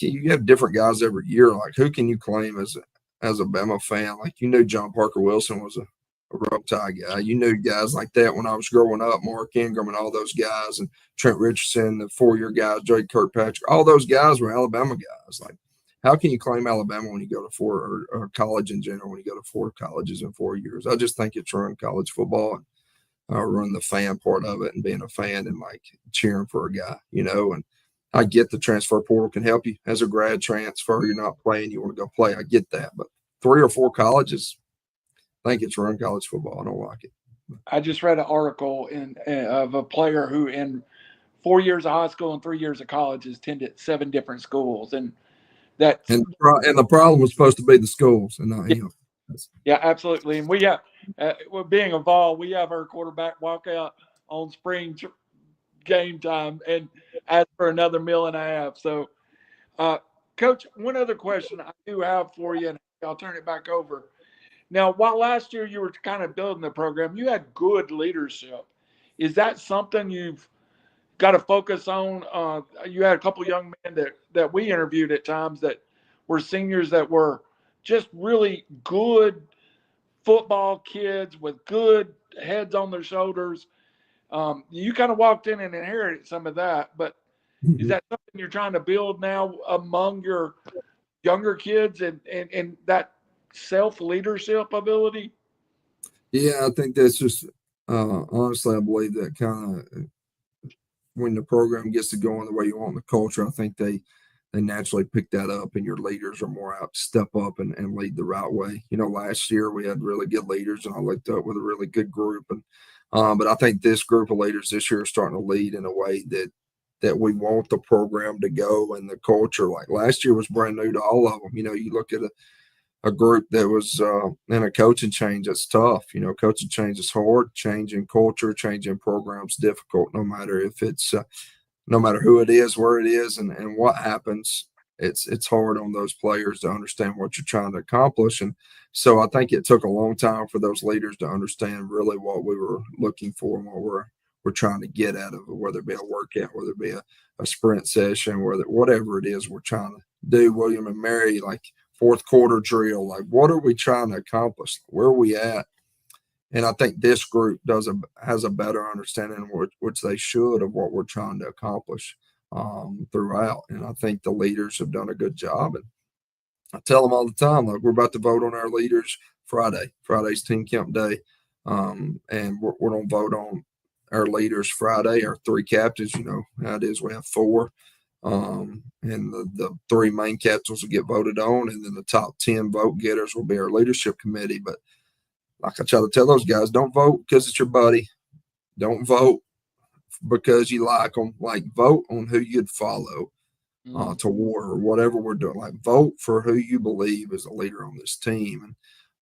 you have different guys every year. Like who can you claim as as a Bama fan, like you knew John Parker Wilson was a Roll Tide guy. You knew guys like that when I was growing up, Mark Ingram and all those guys, and Trent Richardson, the 4-year guys, Drake Kirkpatrick, all those guys were Alabama guys. Like, how can you claim Alabama when you go to or college in general when you go to 4 colleges in 4 years? I just think it's run college football and run the fan part of it and being a fan and like cheering for a guy, and I get the transfer portal can help you as a grad transfer. You're not playing, you want to go play. I get that. But 3 or 4 colleges, I think it's run college football. I don't like it. I just read an article of a player who in 4 years of high school and 3 years of college has attended 7 different schools. And the problem was supposed to be the schools and not him. Yeah, absolutely. And we have, we're being involved. We have our quarterback walk out on spring game time and ask for another meal and a half. So, Coach, one other question I do have for you, and I'll turn it back over. Now, while last year you were kind of building the program, you had good leadership. Is that something you've got to focus on? You had a couple young men that we interviewed at times that were seniors that were just really good football kids with good heads on their shoulders. You kind of walked in and inherited some of that, but is that something you're trying to build now among your younger kids and that self-leadership ability? Yeah, I think that's just honestly, I believe that kind of when the program gets to going the way you want the culture, I think they naturally pick that up and your leaders are more out to step up and lead the right way. Last year we had really good leaders and I looked up with a really good group. And but I think this group of leaders this year are starting to lead in a way that we want the program to go and the culture. Like last year was brand new to all of them. You look at a group that was in a coaching change, that's tough. Coaching change is hard. Changing culture, changing programs difficult, no matter if it's no matter who it is, where it is, and what happens. It's hard on those players to understand what you're trying to accomplish. And so I think it took a long time for those leaders to understand really what we were looking for and what we're trying to get out of it, whether it be a workout, whether it be a sprint session, whatever it is we're trying to do. William and Mary, like fourth quarter drill, like what are we trying to accomplish? Where are we at? And I think this group has a better understanding, which they should, of what we're trying to accomplish throughout. And I think the leaders have done a good job. And I tell them all the time, like we're about to vote on our leaders Friday. Friday's team camp day. And we're going to vote on our leaders Friday, our 3 captains. How it is, we have 4. And the 3 main captains will get voted on. And then the top 10 vote getters will be our leadership committee. But like I try to tell those guys, don't vote because it's your buddy. Don't vote because you like them. Like, vote on who you'd follow to war or whatever we're doing. Like, vote for who you believe is a leader on this team.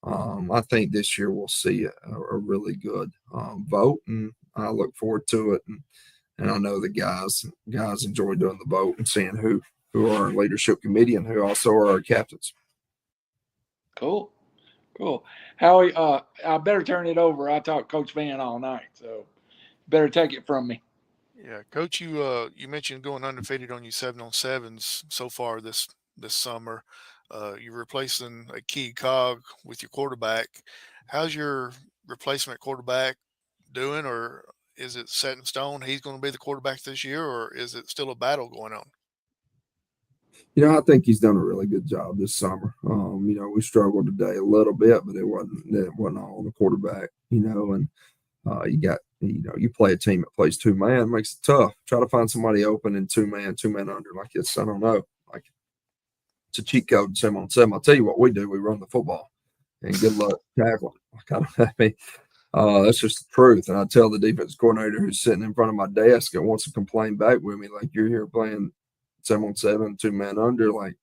And I think this year we'll see a really good vote, and I look forward to it. And I know the guys enjoy doing the vote and seeing who are our leadership committee and who also are our captains. Cool. Howie, I better turn it over. I talked Coach Vann all night, so better take it from me. Yeah, Coach, you mentioned going undefeated on your 7-on-7s so far this summer. You're replacing a key cog with your quarterback. How's your replacement quarterback doing, or is it set in stone he's going to be the quarterback this year, or is it still a battle going on? I think he's done a really good job this summer. We struggled today a little bit, but it wasn't all on the quarterback, and you play a team that plays 2-man, makes it tough. Try to find somebody open in 2-man under. Like I don't know. Like it's a cheat code 7-on-7. I'll tell you what we do. We run the football and good luck tackling. That's just the truth. And I tell the defense coordinator who's sitting in front of my desk that wants to complain back with me, like, you're here playing 7-on-7, 2-man under. Like,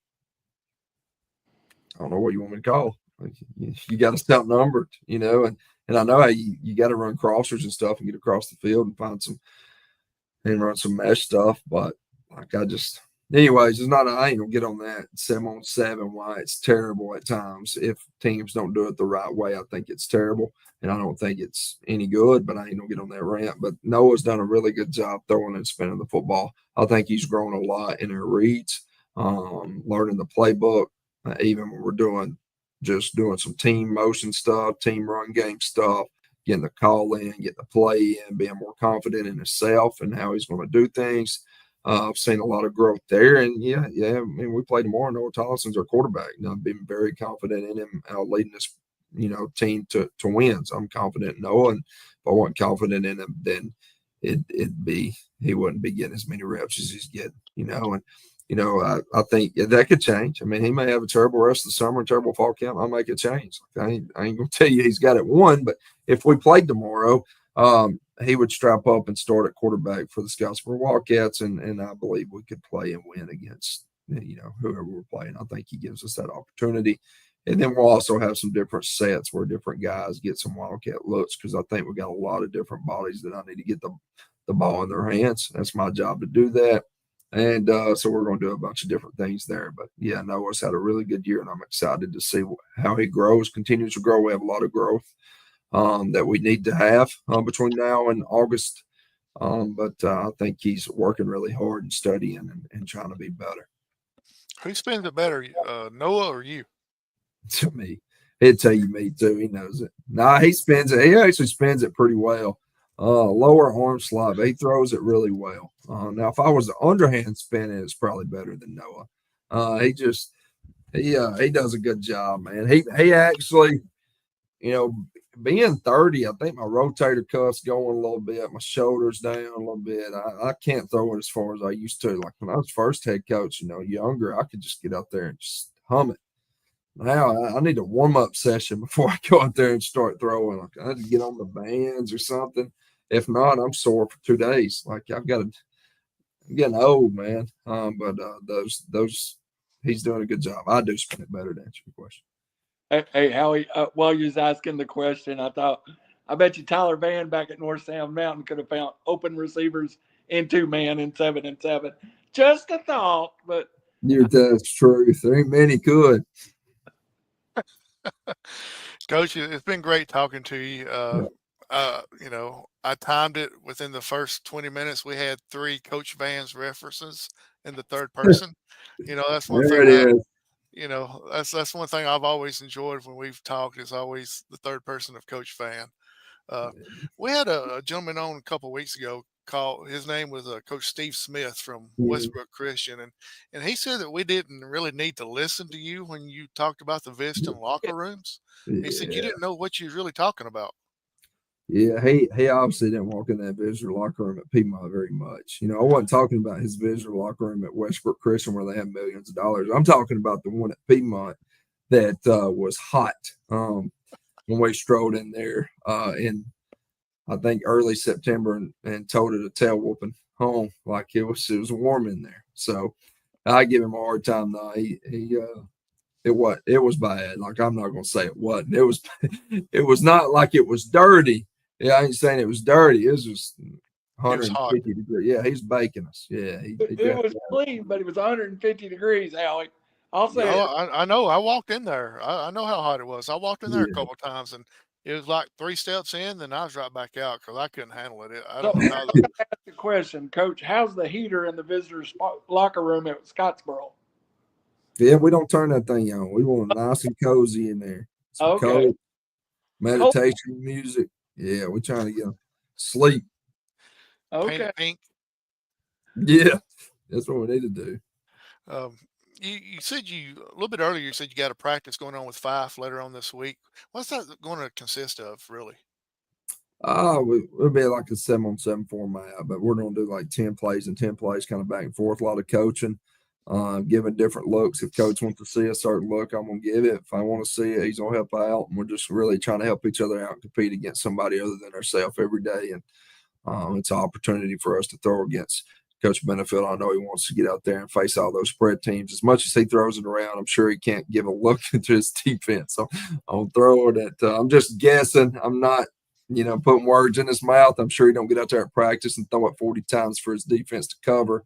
I don't know what you want me to call. Like, you got to stop numbered, and I know how you got to run crossers and stuff and get across the field and find some and run some mesh stuff. But like anyways, I ain't gonna get on that 7-on-7. Why it's terrible at times. If teams don't do it the right way, I think it's terrible, and I don't think it's any good. But I ain't gonna get on that rant. But Noah's done a really good job throwing and spinning the football. I think he's grown a lot in our reads, learning the playbook. Even when we're doing just doing some team motion stuff, team run game stuff, getting the call in, getting the play in, being more confident in himself and how he's going to do things. I've seen a lot of growth there, and yeah. I mean, we play tomorrow. Noah Tollison's our quarterback. I've been very confident in him leading this, team to wins. I'm confident in Noah, and if I wasn't confident in him, then he wouldn't be getting as many reps as he's getting. I think that could change. I mean, he may have a terrible rest of the summer, terrible fall camp. I'll make it change. I ain't gonna tell you he's got it won, but if we played tomorrow, he would strap up and start at quarterback for the Scottsboro Wildcats, and I believe we could play and win against whoever we're playing. I think he gives us that opportunity, and then we'll also have some different sets where different guys get some Wildcat looks, because I think we got a lot of different bodies that I need to get the ball in their hands. That's my job to do that. And so we're going to do a bunch of different things there. But, yeah, Noah's had a really good year, and I'm excited to see how he continues to grow. We have a lot of growth that we need to have between now and August. But I think he's working really hard and studying and trying to be better. Who spends it better, Noah or you? To me. He'd tell you me, too. He knows it. Nah, he spins it. He actually spins it pretty well. Lower arm slide, he throws it really well. Now, if I was the underhand spin, it's probably better than Noah. He does a good job, man. He actually, being 30, I think my rotator cuff's going a little bit, my shoulders down a little bit. I can't throw it as far as I used to. Like when I was first head coach, younger, I could just get out there and just hum it. Now I need a warm-up session before I go out there and start throwing. Like I had to get on the bands or something. If not, I'm sore for 2 days. Like I'm getting old, man. But those he's doing a good job. I do spin it better to answer your question. Hey Howie, while you was asking the question, I bet you Tyler Vann back at North Sound Mountain could have found open receivers in 2-man in 7-7. Just a thought, but That's true. There ain't many could. Coach, it's been great talking to you. I timed it within the first 20 minutes. We had 3 Coach Vann's references in the third person. That's one There thing. it is. That's one thing I've always enjoyed when we've talked, is always the third person of Coach Vann. We had a gentleman on a couple of weeks ago his name was Coach Steve Smith from Westbrook Christian, and he said that we didn't really need to listen to you when you talked about the Vista locker rooms. He said you didn't know what you was really talking about. Yeah, he obviously didn't walk in that visitor locker room at Piedmont very much. I wasn't talking about his visitor locker room at Westbrook Christian where they have millions of dollars. I'm talking about the one at Piedmont that was hot when we strolled in there in, I think, early September and told it a tail whooping home. Like it was warm in there. So I give him a hard time though. It was bad. Like I'm not gonna say it wasn't. It was not like it was dirty. Yeah, I ain't saying it was dirty. It was just 150 degrees. Yeah, he's baking us. Yeah, it was clean, but it was 150 degrees, Howie. I'll say I know. I walked in there. I know how hot it was. I walked in there a couple of times, and it was like 3 steps in, then I was right back out because I couldn't handle it. I don't know how. Ask the question, Coach. How's the heater in the visitors' locker room at Scottsboro? Yeah, we don't turn that thing on. We want nice and cozy in there. Some cold meditation music. Yeah, we're trying to get sleep. Okay. Pink. Yeah, that's what we need to do. You said a little bit earlier, you said you got a practice going on with Fife later on this week. What's that going to consist of, really? It'll be like a 7-on-7 format, but we're going to do like 10 plays and 10 plays, kind of back and forth, a lot of coaching. Giving different looks. If coach wants to see a certain look, I'm going to give it. If I want to see it, he's going to help out. And we're just really trying to help each other out and compete against somebody other than ourselves every day. And it's an opportunity for us to throw against Coach Benefield. I know he wants to get out there and face all those spread teams. As much as he throws it around, I'm sure he can't give a look into his defense. So I'm throwing it. I'm just guessing. I'm not, putting words in his mouth. I'm sure he don't get out there at practice and throw it 40 times for his defense to cover.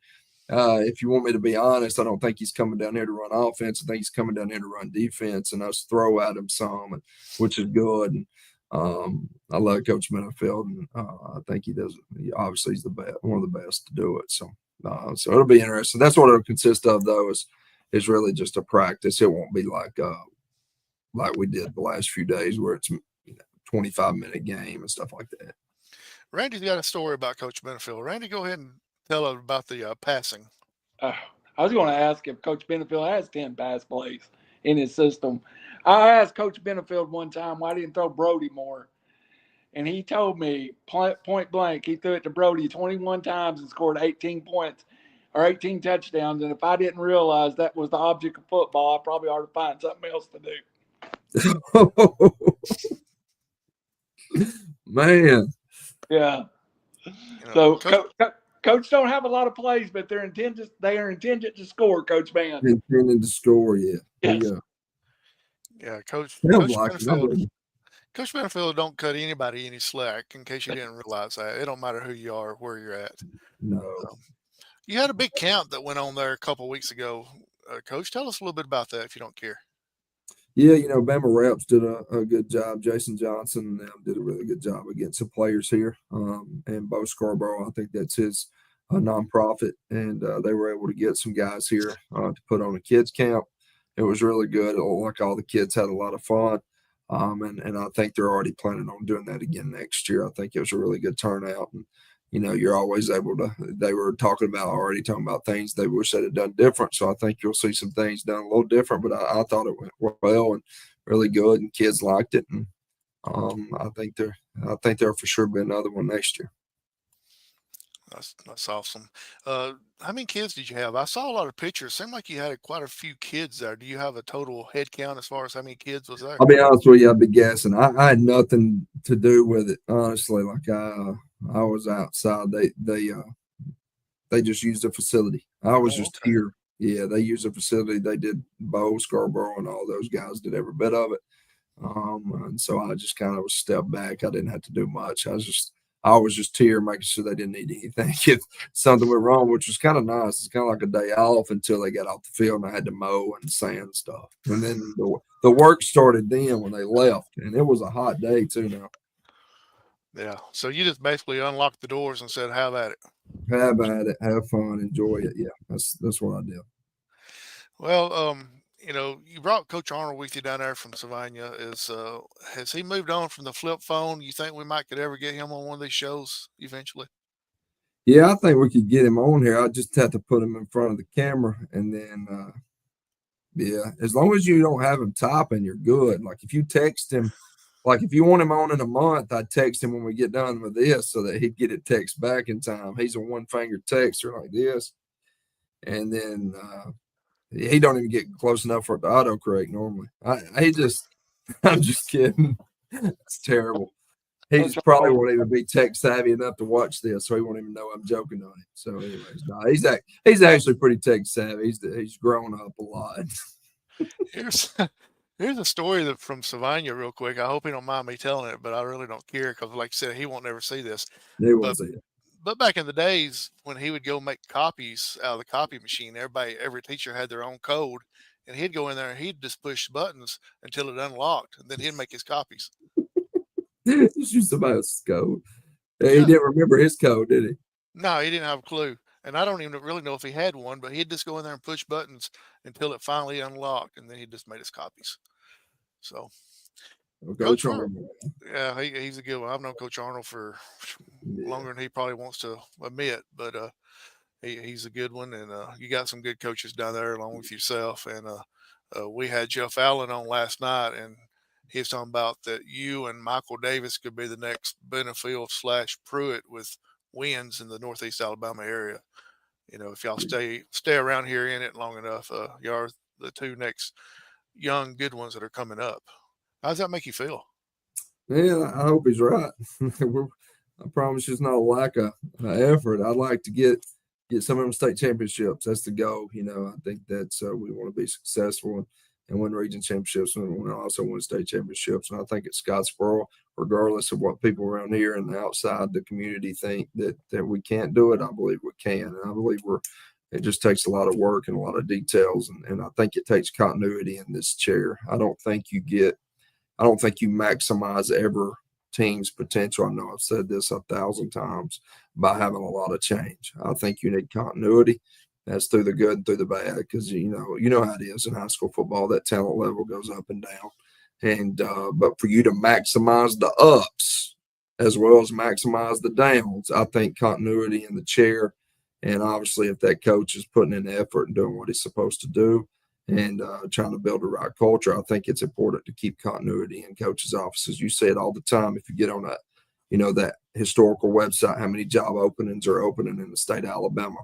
If you want me to be honest, I don't think he's coming down here to run offense. I think he's coming down here to run defense and us throw at him some, which is good. And I love Coach Benefield, and I think he does. Obviously, he's the best, one of the best to do it. So it'll be interesting. That's what it'll consist of, though, is really just a practice. It won't be like like we did the last few days where it's 25-minute game and stuff like that. Randy's got a story about Coach Benefield. Randy, go ahead and tell us about the passing. I was going to ask if Coach Benefield has 10 pass plays in his system. I asked Coach Benefield one time why didn't throw Brody more, and he told me point blank he threw it to Brody 21 times and scored 18 points or 18 touchdowns. And if I didn't realize that was the object of football, I probably ought to find something else to do. Man. Yeah. So Coach don't have a lot of plays, but they are intended to score, Coach Vann. Intended to score, yeah. Yes. Yeah, Coach Benefield don't cut anybody any slack, in case you didn't realize that. It don't matter who you are, where you're at. No. You had a big camp that went on there a couple of weeks ago. Coach, tell us a little bit about that if you don't care. Yeah, Bama Reps did a good job. Jason Johnson and them did a really good job against some players here. And Bo Scarborough, I think that's his nonprofit. And they were able to get some guys here to put on a kids camp. It was really good. Like all the kids had a lot of fun. And I think they're already planning on doing that again next year. I think it was a really good turnout. And, you're always able to, they were talking about things they wish they'd have done different. So I think you'll see some things done a little different, but I thought it went well and really good, and kids liked it. And I think there'll for sure be another one next year. That's awesome. How many kids did you have? I saw a lot of pictures. Seemed like you had quite a few kids there. Do you have a total head count as far as how many kids was there? I'll be honest with you, I'd be guessing. I had nothing to do with it, honestly. Like I was outside. They just used the facility. I was just here. Yeah, they used the facility. They did Bo Scarborough and all those guys did every bit of it. And so I just kind of was stepped back. I didn't have to do much. I was just here making sure they didn't need anything if something went wrong, which was kind of nice. It's kind of like a day off until they got off the field and I had to mow and sand stuff. And then the work started then when they left, and it was a hot day too now. Yeah. So you just basically unlocked the doors and said, have at it. Have at it. Have fun. Enjoy it. Yeah, that's what I did. Well, you brought Coach Arnold with you down there from Savannah. Has he moved on from the flip phone? You think we might could ever get him on one of these shows eventually? Yeah, I think we could get him on here. I just have to put him in front of the camera, and then, yeah, as long as you don't have him typing, you're good. Like if you text him, like if you want him on in a month, I'd text him when we get done with this so that he'd get it text back in time. He's a one-finger texter like this, and then he don't even get close enough for it to autocorrect normally. I'm just kidding. It's terrible. He probably won't even be tech savvy enough to watch this, so he won't even know I'm joking on him. So, anyways, no, he's actually pretty tech savvy. He's grown up a lot. Here's a story from Savannah real quick. I hope he don't mind me telling it, but I really don't care because, like I said, he won't ever see this. He won't see it. But back in the days when he would go make copies out of the copy machine, every teacher had their own code, and he'd go in there and he'd just push buttons until it unlocked, and then he'd make his copies. Just use somebody else's code. He didn't remember his code, did he? No, he didn't have a clue. And I don't even really know if he had one, but he'd just go in there and push buttons until it finally unlocked, and then he just made his copies. So, Coach Arnold. Yeah, he's a good one. I've known Coach Arnold for longer than he probably wants to admit, but he's a good one. And you got some good coaches down there along with yourself. And we had Jeff Allen on last night, and he was talking about that you and Michael Davis could be the next Benefield / Pruitt with wins in the Northeast Alabama area. If y'all stay around here in it long enough, y'all are the two next young good ones that are coming up. How does that make you feel? Yeah, I hope he's right. I promise it's not a lack of effort. I'd like to get some of them state championships. That's the goal. I think that's we want to be successful and win region championships and also win state championships. And I think at Scottsboro, regardless of what people around here and outside the community think that we can't do it, I believe we can. And I believe it just takes a lot of work and a lot of details. And I think it takes continuity in this chair. I don't think you maximize every team's potential. I know I've said this 1,000 times by having a lot of change. I think you need continuity. That's through the good and through the bad, because you know how it is in high school football. That talent level goes up and down. And but for you to maximize the ups as well as maximize the downs, I think continuity in the chair, and obviously if that coach is putting in the effort and doing what he's supposed to do and trying to build the right culture, I think it's important to keep continuity in coaches' offices. You see it all the time. If you get on that historical website, how many job openings are opening in the state of Alabama.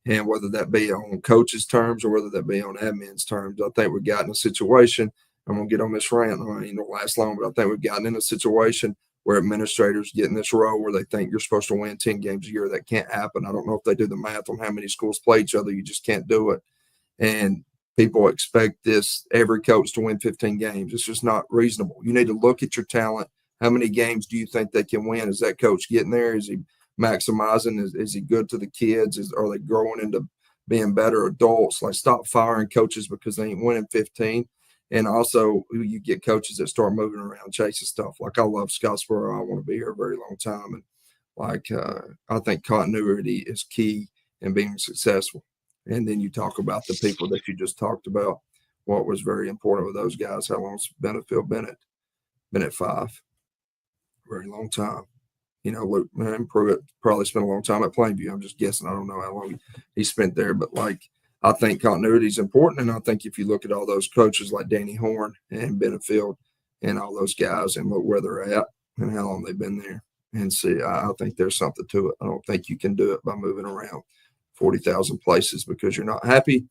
And whether that be on coaches' terms or whether that be on admin's terms, I think we've gotten a situation. I'm going to get on this rant. I ain't going to last long, but I think we've gotten in a situation where administrators get in this role where they think you're supposed to win 10 games a year. That can't happen. I don't know if they do the math on how many schools play each other. You just can't do it. And people expect every coach to win 15 games. It's just not reasonable. You need to look at your talent. How many games do you think they can win? Is that coach getting there? Is he maximizing? Is he good to the kids? Are they growing into being better adults? Like, stop firing coaches because they ain't winning 15. And also, you get coaches that start moving around, chasing stuff. Like, I love Scottsboro. I want to be here a very long time. And I think continuity is key in being successful. And then you talk about the people that you just talked about. What was very important with those guys? How long's Benefield been at 5? Very long time. Luke Pruitt probably spent a long time at Plainview. I'm just guessing. I don't know how long he spent there, but I think continuity is important. And I think if you look at all those coaches like Danny Horn and Benefield and all those guys and look where they're at and how long they've been there and see, I think there's something to it. I don't think you can do it by moving around 40,000 places because you're not happy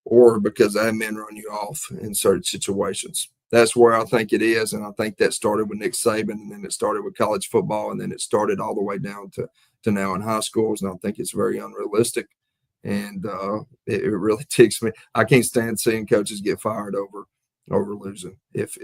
or because admin run you off in certain situations. That's where I think it is, and I think that started with Nick Saban, and then it started with college football, and then it started all the way down to now in high schools, and I think it's very unrealistic, and it really ticks me. I can't stand seeing coaches get fired over losing. If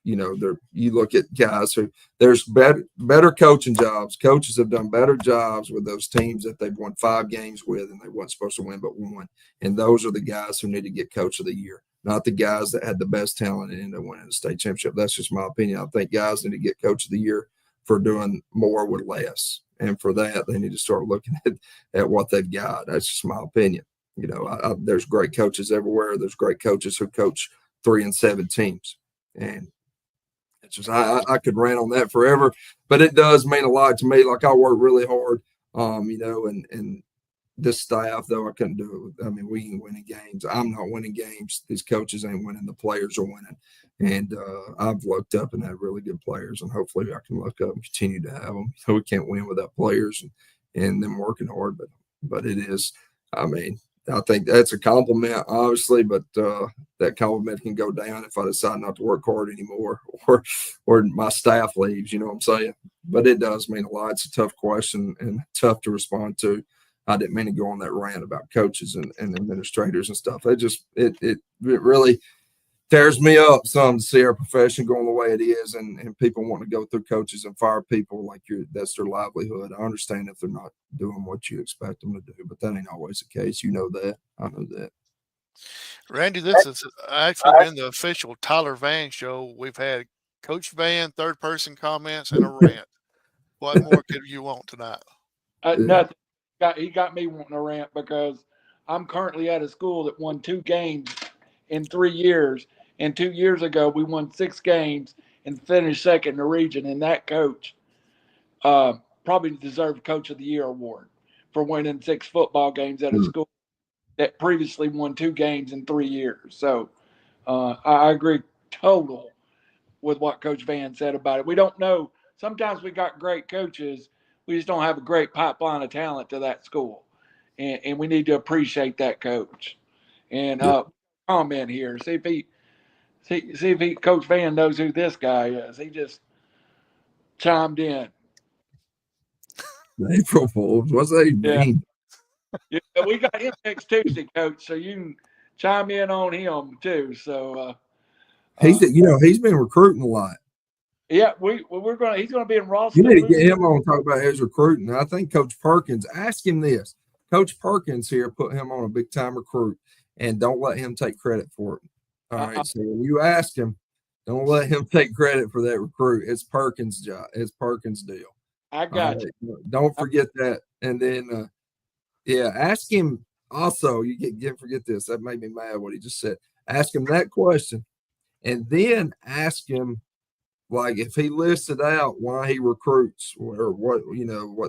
you look at guys who there's better coaching jobs. Coaches have done better jobs with those teams that they've won 5 games with, and they weren't supposed to win but won, and those are the guys who need to get Coach of the Year. Not the guys that had the best talent and ended up winning the state championship. That's just my opinion. I think guys need to get Coach of the Year for doing more with less. And for that, they need to start looking at what they've got. That's just my opinion. There's great coaches everywhere. There's great coaches who coach 3 and 7 teams. And it's just I could rant on that forever. But it does mean a lot to me. Like, I work really hard, and this staff, though, I couldn't do it. I mean, we ain't winning games. I'm not winning games. These coaches ain't winning. The players are winning. And I've looked up and had really good players, and hopefully I can look up and continue to have them. We can't win without players and them working hard, but it is, I mean, I think that's a compliment, obviously, but that compliment can go down if I decide not to work hard anymore or my staff leaves, you know what I'm saying? But it does mean a lot. It's a tough question and tough to respond to. I didn't mean to go on that rant about coaches and administrators and stuff. It really tears me up some to see our profession going the way it is, and people want to go through coaches and fire people like that's their livelihood. I understand if they're not doing what you expect them to do, but that ain't always the case. You know that. I know that. Randy, this has actually been the official Tyler Vann show. We've had Coach Vann, third person comments, and a rant. What more could you want tonight? Nothing. He got me wanting to rant because I'm currently at a school that won 2 games in 3 years. And 2 years ago, we won 6 games and finished second in the region. And that coach probably deserved Coach of the Year award for winning 6 football games at a school that previously won 2 games in 3 years. So I agree total with what Coach Vann said about it. We don't know. Sometimes we got great coaches. We just don't have a great pipeline of talent to that school. And we need to appreciate that coach. And comment here. See if he Coach Vann knows who this guy is. He just chimed in. April Fools. What's that mean? Yeah, we got him next Tuesday, Coach. So you can chime in on him too. So he's been recruiting a lot. Yeah, he's gonna be in Ralston. You need to get him on and talk about his recruiting. I think Coach Perkins, ask him this. Coach Perkins here put him on a big time recruit, and don't let him take credit for it. All right. So when you ask him, don't let him take credit for that recruit. It's Perkins' job. It's Perkins' deal. I got you. Don't forget that. And then, ask him also. You forget this. That made me mad what he just said. Ask him that question, and then ask him, like, if he listed out why he recruits or what,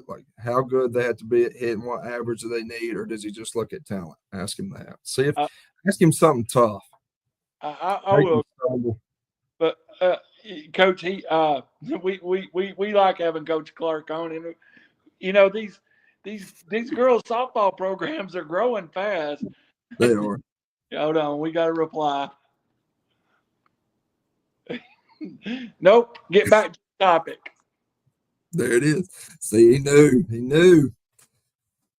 like how good they have to be at hitting, what average do they need, or does he just look at talent? Ask him that. Ask him something tough. I will. But Coach, we like having Coach Clark on, and these girls softball programs are growing fast. They are. Hold on, we got a reply. Nope. Get back to the topic. There it is. See, he knew.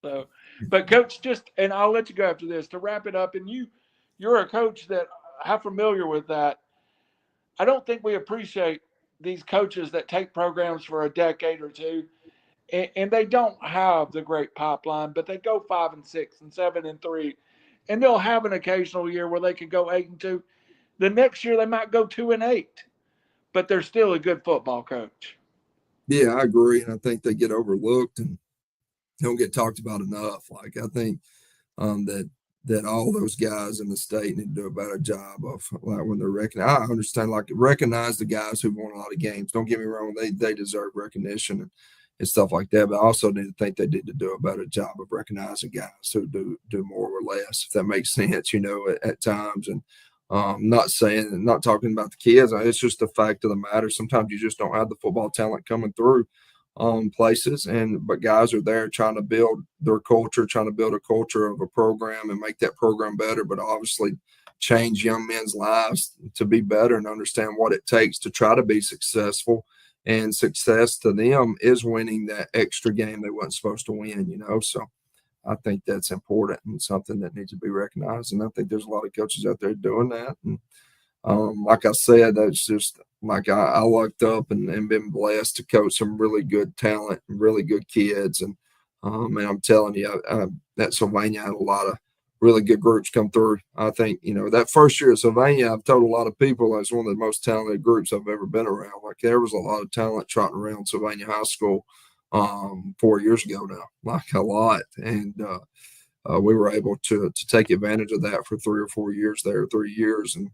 So, but Coach, and I'll let you go after this to wrap it up. And you're a coach that I'm familiar with that. I don't think we appreciate these coaches that take programs for a decade or two, and they don't have the great pipeline, but they go 5-6 and 7-3, and they'll have an occasional year where they could go 8-2. The next year they might go 2-8, but they're still a good football coach. Yeah, I agree, and I think they get overlooked and don't get talked about enough. Like, I think that all those guys in the state need to do a better job of, like, when they're recognized. I understand, like, recognize the guys who've won a lot of games. Don't get me wrong; they deserve recognition and stuff like that. But I also need to think they need to do a better job of recognizing guys who do more or less, if that makes sense. At times. And not talking about the kids. It's just the fact of the matter. Sometimes you just don't have the football talent coming through places, but guys are there trying to build their culture, trying to build a culture of a program and make that program better, but obviously change young men's lives to be better and understand what it takes to try to be successful. And success to them is winning that extra game they weren't supposed to win. So I think that's important and something that needs to be recognized, and I think there's a lot of coaches out there doing that. And like I said, that's just like I lucked up and been blessed to coach some really good talent and really good kids. And I'm telling you, that Sylvania had a lot of really good groups come through. I think, that first year at Sylvania, I've told a lot of people that's one of the most talented groups I've ever been around. Like, there was a lot of talent trotting around Sylvania High School 4 years ago now, like a lot. And we were able to take advantage of that for 3 or 4 years there, 3 years. And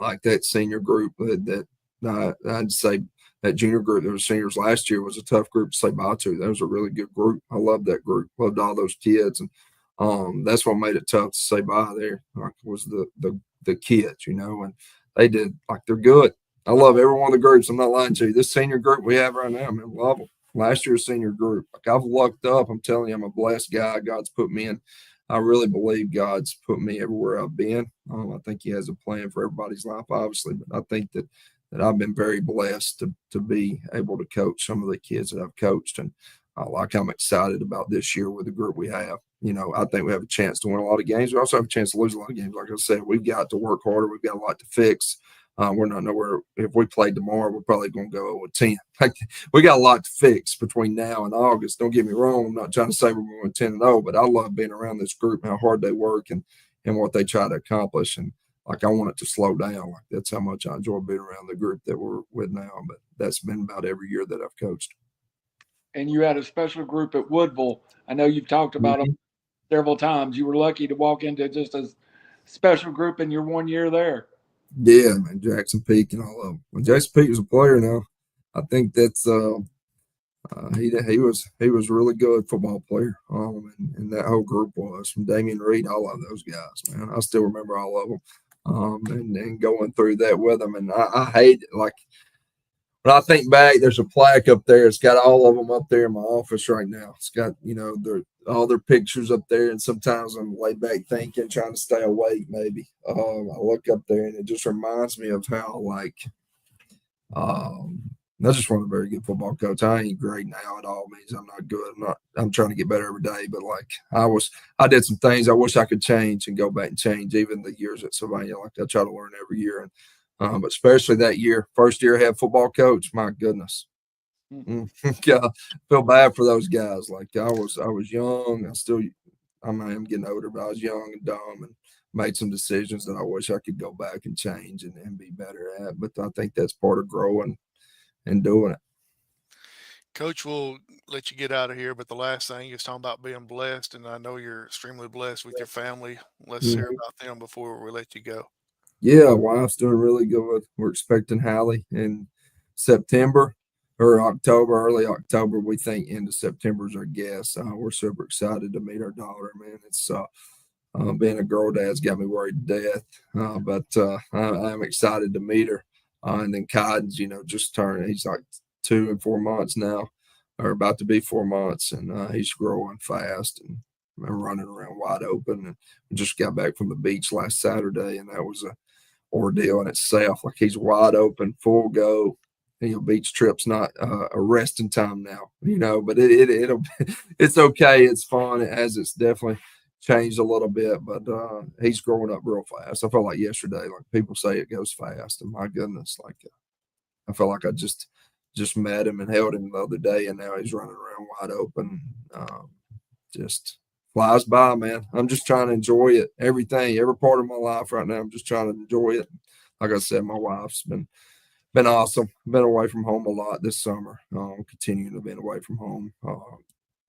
like that senior group that I'd say that junior group that was seniors last year was a tough group to say bye to. That was a really good group. I loved that group. Loved all those kids, and that's what made it tough to say bye there. Like, was the kids, and they did, like, they're good. I love every one of the groups. I'm not lying to you. This senior group we have right now, man, love them. Last year's senior group, like, I've lucked up. I'm telling you, I'm a blessed guy. God's put me in. I really believe God's put me everywhere I've been. I think He has a plan for everybody's life, obviously, but I think that I've been very blessed to be able to coach some of the kids that I've coached. And I'm excited about this year with the group we have. I think we have a chance to win a lot of games. We also have a chance to lose a lot of games. Like I said, we've got to work harder. We've got a lot to fix. We're not nowhere. If we played tomorrow, we're probably going to go with 10. We got a lot to fix between now and August. Don't get me wrong. I'm not trying to say we're going 10-0, but I love being around this group and how hard they work and what they try to accomplish. And like, I want it to slow down. Like, that's how much I enjoy being around the group that we're with now. But that's been about every year that I've coached. And you had a special group at Woodville. I know you've talked about them several times. You were lucky to walk into just a special group in your 1 year there. Yeah, man, Jackson Peak and all of them. Well, Jackson Peak was a player now. I think that's he was a really good football player. And that whole group was, from Damian Reed, all of those guys, man. I still remember all of them. And going through that with them. And I hate it. Like, when I think back, there's a plaque up there. It's got all of them up there in my office right now. It's got, all their pictures up there. And sometimes I'm laid back thinking, trying to stay awake, maybe. I look up there and it just reminds me of how, like, I just want a very good football coach. I ain't great now at all means I'm not good. I'm trying to get better every day. But, like, I did some things I wish I could change and go back and change, even the years at Sylvania. Like, I try to learn every year. And but especially that year, first year I had football coach, my goodness. God, feel bad for those guys. Like, I was young. I am getting older, but I was young and dumb and made some decisions that I wish I could go back and change and be better at. But I think that's part of growing and doing it. Coach, we'll let you get out of here, but the last thing is talking about being blessed, and I know you're extremely blessed with your family. Let's hear about them before we let you go. Yeah, wife's doing really good. We're expecting Hallie in September or October, early October. We think end of September is our guess. We're super excited to meet our daughter, man. It's being a girl dad's got me worried to death, but I'm excited to meet her. And then Cotton's, just turned. He's like 2 and 4 months now, or about to be 4 months, and he's growing fast and running around wide open. And we just got back from the beach last Saturday, and that was a ordeal in itself. Like he's wide open, full go. Beach trip's not a resting time now, but it'll it's okay. It's fun. It's definitely changed a little bit, but he's growing up real fast. I felt like yesterday, like people say it goes fast, and my goodness, like I felt like I just met him and held him the other day, and now he's running around wide open. Just flies by, man. I'm just trying to enjoy it. Everything, every part of my life right now, I'm just trying to enjoy it. Like I said, my wife's been awesome. Been away from home a lot this summer. Continuing to be away from home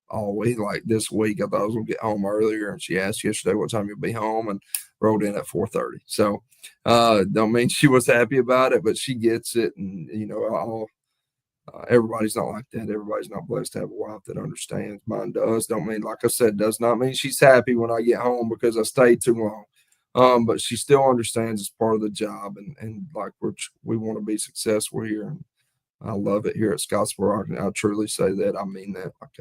all week. Like this week, I thought I was gonna get home earlier, and she asked yesterday what time you'll be home, and rolled in at 4:30. So don't mean she was happy about it, but she gets it, and everybody's not like that. Everybody's not blessed to have a wife that understands. Mine does. Don't mean, like I said, does not mean she's happy when I get home because I stayed too long. But she still understands it's part of the job, and like we want to be successful here. And I love it here at Scottsboro. I truly say that. I mean that. Like,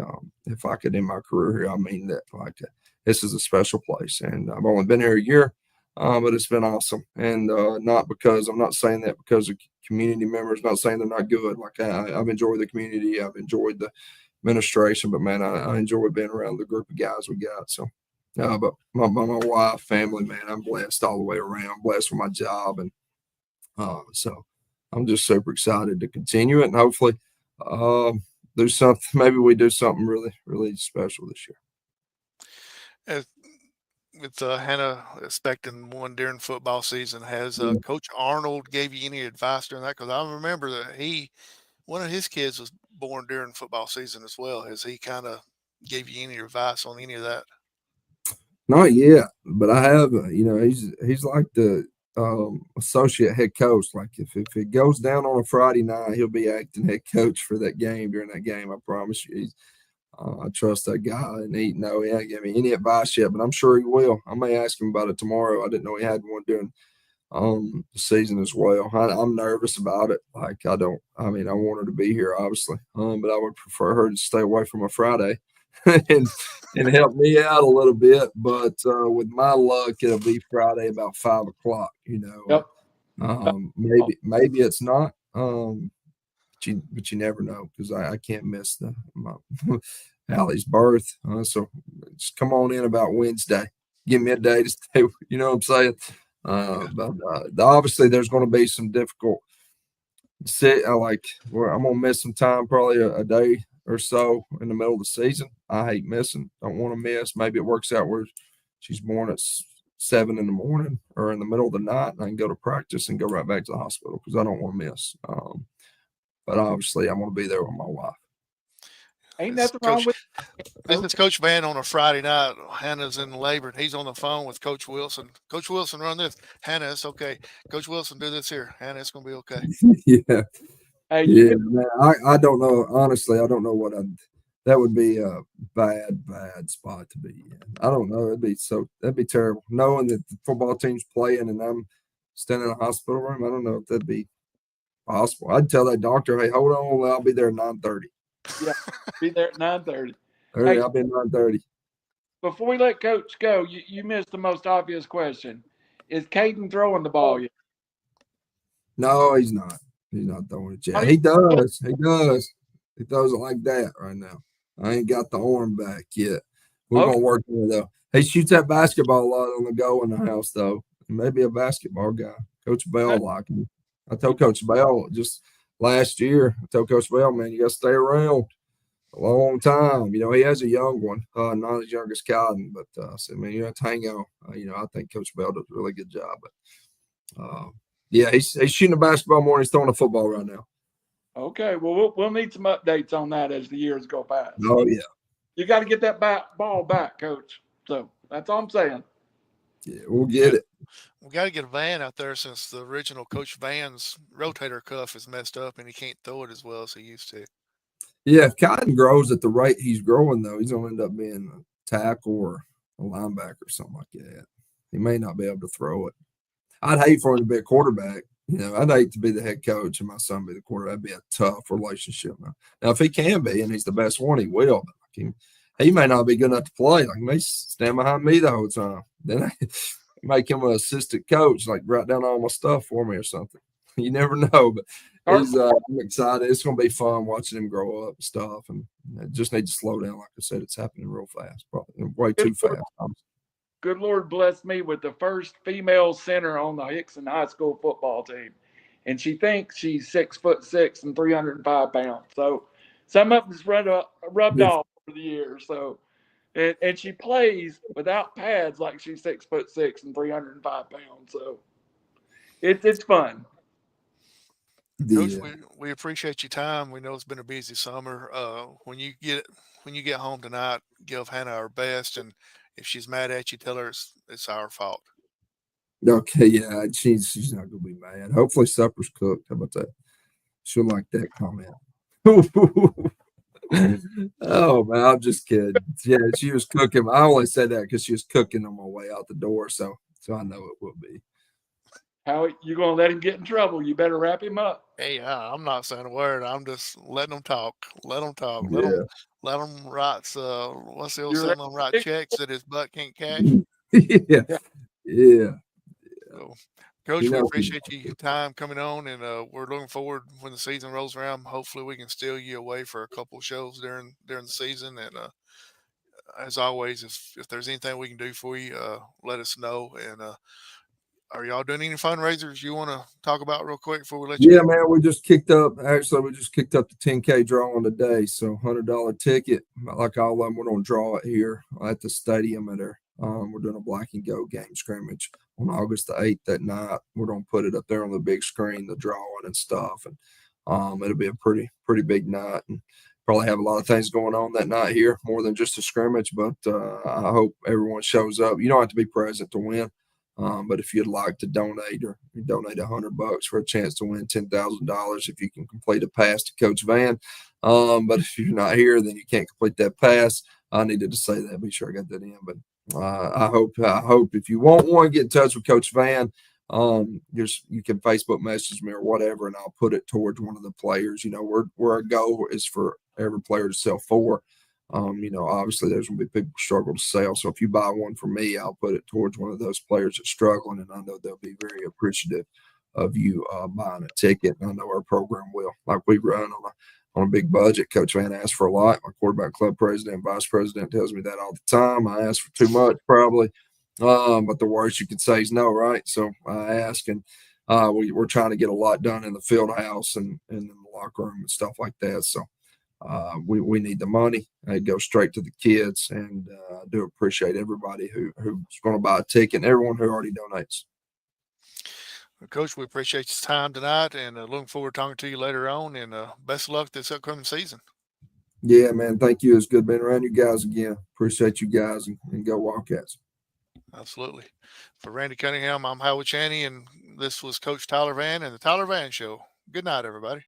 if I could end my career here, I mean that. Like, this is a special place, and I've only been here a year, but it's been awesome. And not because I'm not saying that because of community members. Not saying they're not good. Like I've enjoyed the community. I've enjoyed the administration, but man, I enjoy being around the group of guys we got. So. But my wife, family, man, I'm blessed all the way around. Blessed with my job, and so I'm just super excited to continue it, and hopefully do something. Maybe we do something really, really special this year. As, with Hannah expecting one during football season, has Coach Arnold gave you any advice during that? Because I remember that one of his kids was born during football season as well. Has he kind of gave you any advice on any of that? Not yet, but I have. He's like the associate head coach. Like if it goes down on a Friday night, he'll be acting head coach for that game during that game. I promise you. I trust that guy, and he hasn't given me any advice yet, but I'm sure he will. I may ask him about it tomorrow. I didn't know he had one during the season as well. I'm nervous about it. Like I want her to be here, obviously, but I would prefer her to stay away from a Friday. and help me out a little bit. But with my luck, it'll be Friday about 5:00. Yep. Maybe it's not. But you never know because I can't miss my Allie's birth. So just come on in about Wednesday. Give me a day to stay. You know what I'm saying? But obviously there's going to be some difficult. Where I'm gonna miss some time, probably a day or so in the middle of the season. I hate missing. Don't want to miss. Maybe it works out where she's born at 7 in the morning or in the middle of the night, and I can go to practice and go right back to the hospital because I don't want to miss. But obviously, I want to be there with my wife. Ain't nothing wrong with this is Coach Vann on a Friday night. Hannah's in labor, and he's on the phone with Coach Wilson. Coach Wilson, run this. Hannah, it's okay. Coach Wilson, do this here. Hannah, it's going to be okay. Yeah. Hey, yeah, man. I don't know. Honestly, I don't know that would be a bad spot to be in. I don't know. That'd be terrible. Knowing that the football team's playing and I'm standing in a hospital room, I don't know if that'd be possible. I'd tell that doctor, hey, hold on, I'll be there at 9:30. Yeah, be there at 9:30. Hey, I'll be at 9:30. Before we let Coach go, you missed the most obvious question. Is Caden throwing the ball yet? No, he's not. He's not throwing it yet. He does. He does. He throws it like that right now. I ain't got the arm back yet. We're going to work on it, though. He shoots that basketball a lot on the go in the house, though. Maybe a basketball guy. Coach Bell like him. I told Coach Bell just last year, man, you got to stay around a long time. He has a young one, not his youngest Cotton, but I said, man, you have to hang on. I think Coach Bell does a really good job. But, yeah, he's shooting a basketball more than he's throwing a football right now. Okay, well, we'll need some updates on that as the years go past. Oh, yeah. You got to get that ball back, Coach. So that's all I'm saying. Yeah, we'll get it. We got to get a Vann out there since the original Coach Vann's rotator cuff is messed up and he can't throw it as well as he used to. Yeah, if Cotton grows at the rate he's growing, though, he's going to end up being a tackle or a linebacker or something like that. He may not be able to throw it. I'd hate for him to be a quarterback. I'd hate to be the head coach and my son be the quarterback. That'd be a tough relationship. Now, if he can be and he's the best one, he will. But he may not be good enough to play. Like, he may stand behind me the whole time. Then I make him an assistant coach, like write down all my stuff for me or something. You never know. But I'm excited. It's going to be fun watching him grow up and stuff. And I just need to slow down. Like I said, it's happening real fast, probably way too fast. Good Lord blessed me with the first female center on the Hickson High School football team. And she thinks she's 6'6" and 305 pounds. So some of it's rubbed off over the years. So, and she plays without pads like she's 6'6" and 305 pounds. So it's fun. Coach, we appreciate your time. We know it's been a busy summer. When you get home tonight, give Hannah our best, and if she's mad at you, tell her it's our fault. Okay, yeah, she's not gonna be mad. Hopefully supper's cooked. How about that? She'll like that comment. Oh man, I'm just kidding. Yeah, she was cooking. I only said that because she was cooking on my way out the door, so I know it will be. How you gonna let him get in trouble? You better wrap him up. Hey, I'm not saying a word. I'm just letting them talk. Let them talk. Yeah. Let them write. What's the old saying? Let them write checks that his butt can't cash. Yeah. So, Coach, we appreciate your time coming on, and we're looking forward when the season rolls around. Hopefully, we can steal you away for a couple shows during the season. And as always, if there's anything we can do for you, let us know. And are y'all doing any fundraisers you want to talk about real quick before we let you? Yeah, man, we just kicked up the 10K drawing today. So $100 ticket. Like all of them, we're gonna draw it here at the stadium we're doing a black and gold game scrimmage on August the 8th that night. We're gonna put it up there on the big screen, the drawing and stuff. And it'll be a pretty big night, and probably have a lot of things going on that night here, more than just a scrimmage. But I hope everyone shows up. You don't have to be present to win. But if you'd like to donate, or you donate $100 for a chance to win $10,000 if you can complete a pass to Coach Vann. But if you're not here, then you can't complete that pass. I needed to say that. Be sure I got that in. But I hope if you want one, get in touch with Coach Vann. You can Facebook message me or whatever, and I'll put it towards one of the players. Where our goal is for every player to sell 4. Obviously there's going to be people who struggle to sell. So if you buy one from me, I'll put it towards one of those players that's struggling. And I know they'll be very appreciative of you buying a ticket. And I know our program will. Like, we run on a big budget. Coach Vann asks for a lot. My quarterback club president and vice president tells me that all the time. I ask for too much probably. But the worst you could say is no, right? So I ask, and we're trying to get a lot done in the field house and in the locker room and stuff like that. So we need the money. It goes straight to the kids, and I do appreciate everybody who's going to buy a ticket and everyone who already donates. Well, Coach, we appreciate your time tonight, and looking forward to talking to you later on, and best of luck this upcoming season. Yeah, man. Thank you. It's good being around you guys again. Appreciate you guys, and go Wildcats. Absolutely. For Randy Cunningham, I'm Howard Chaney, and this was Coach Tyler Vann and the Tyler Vann Show. Good night, everybody.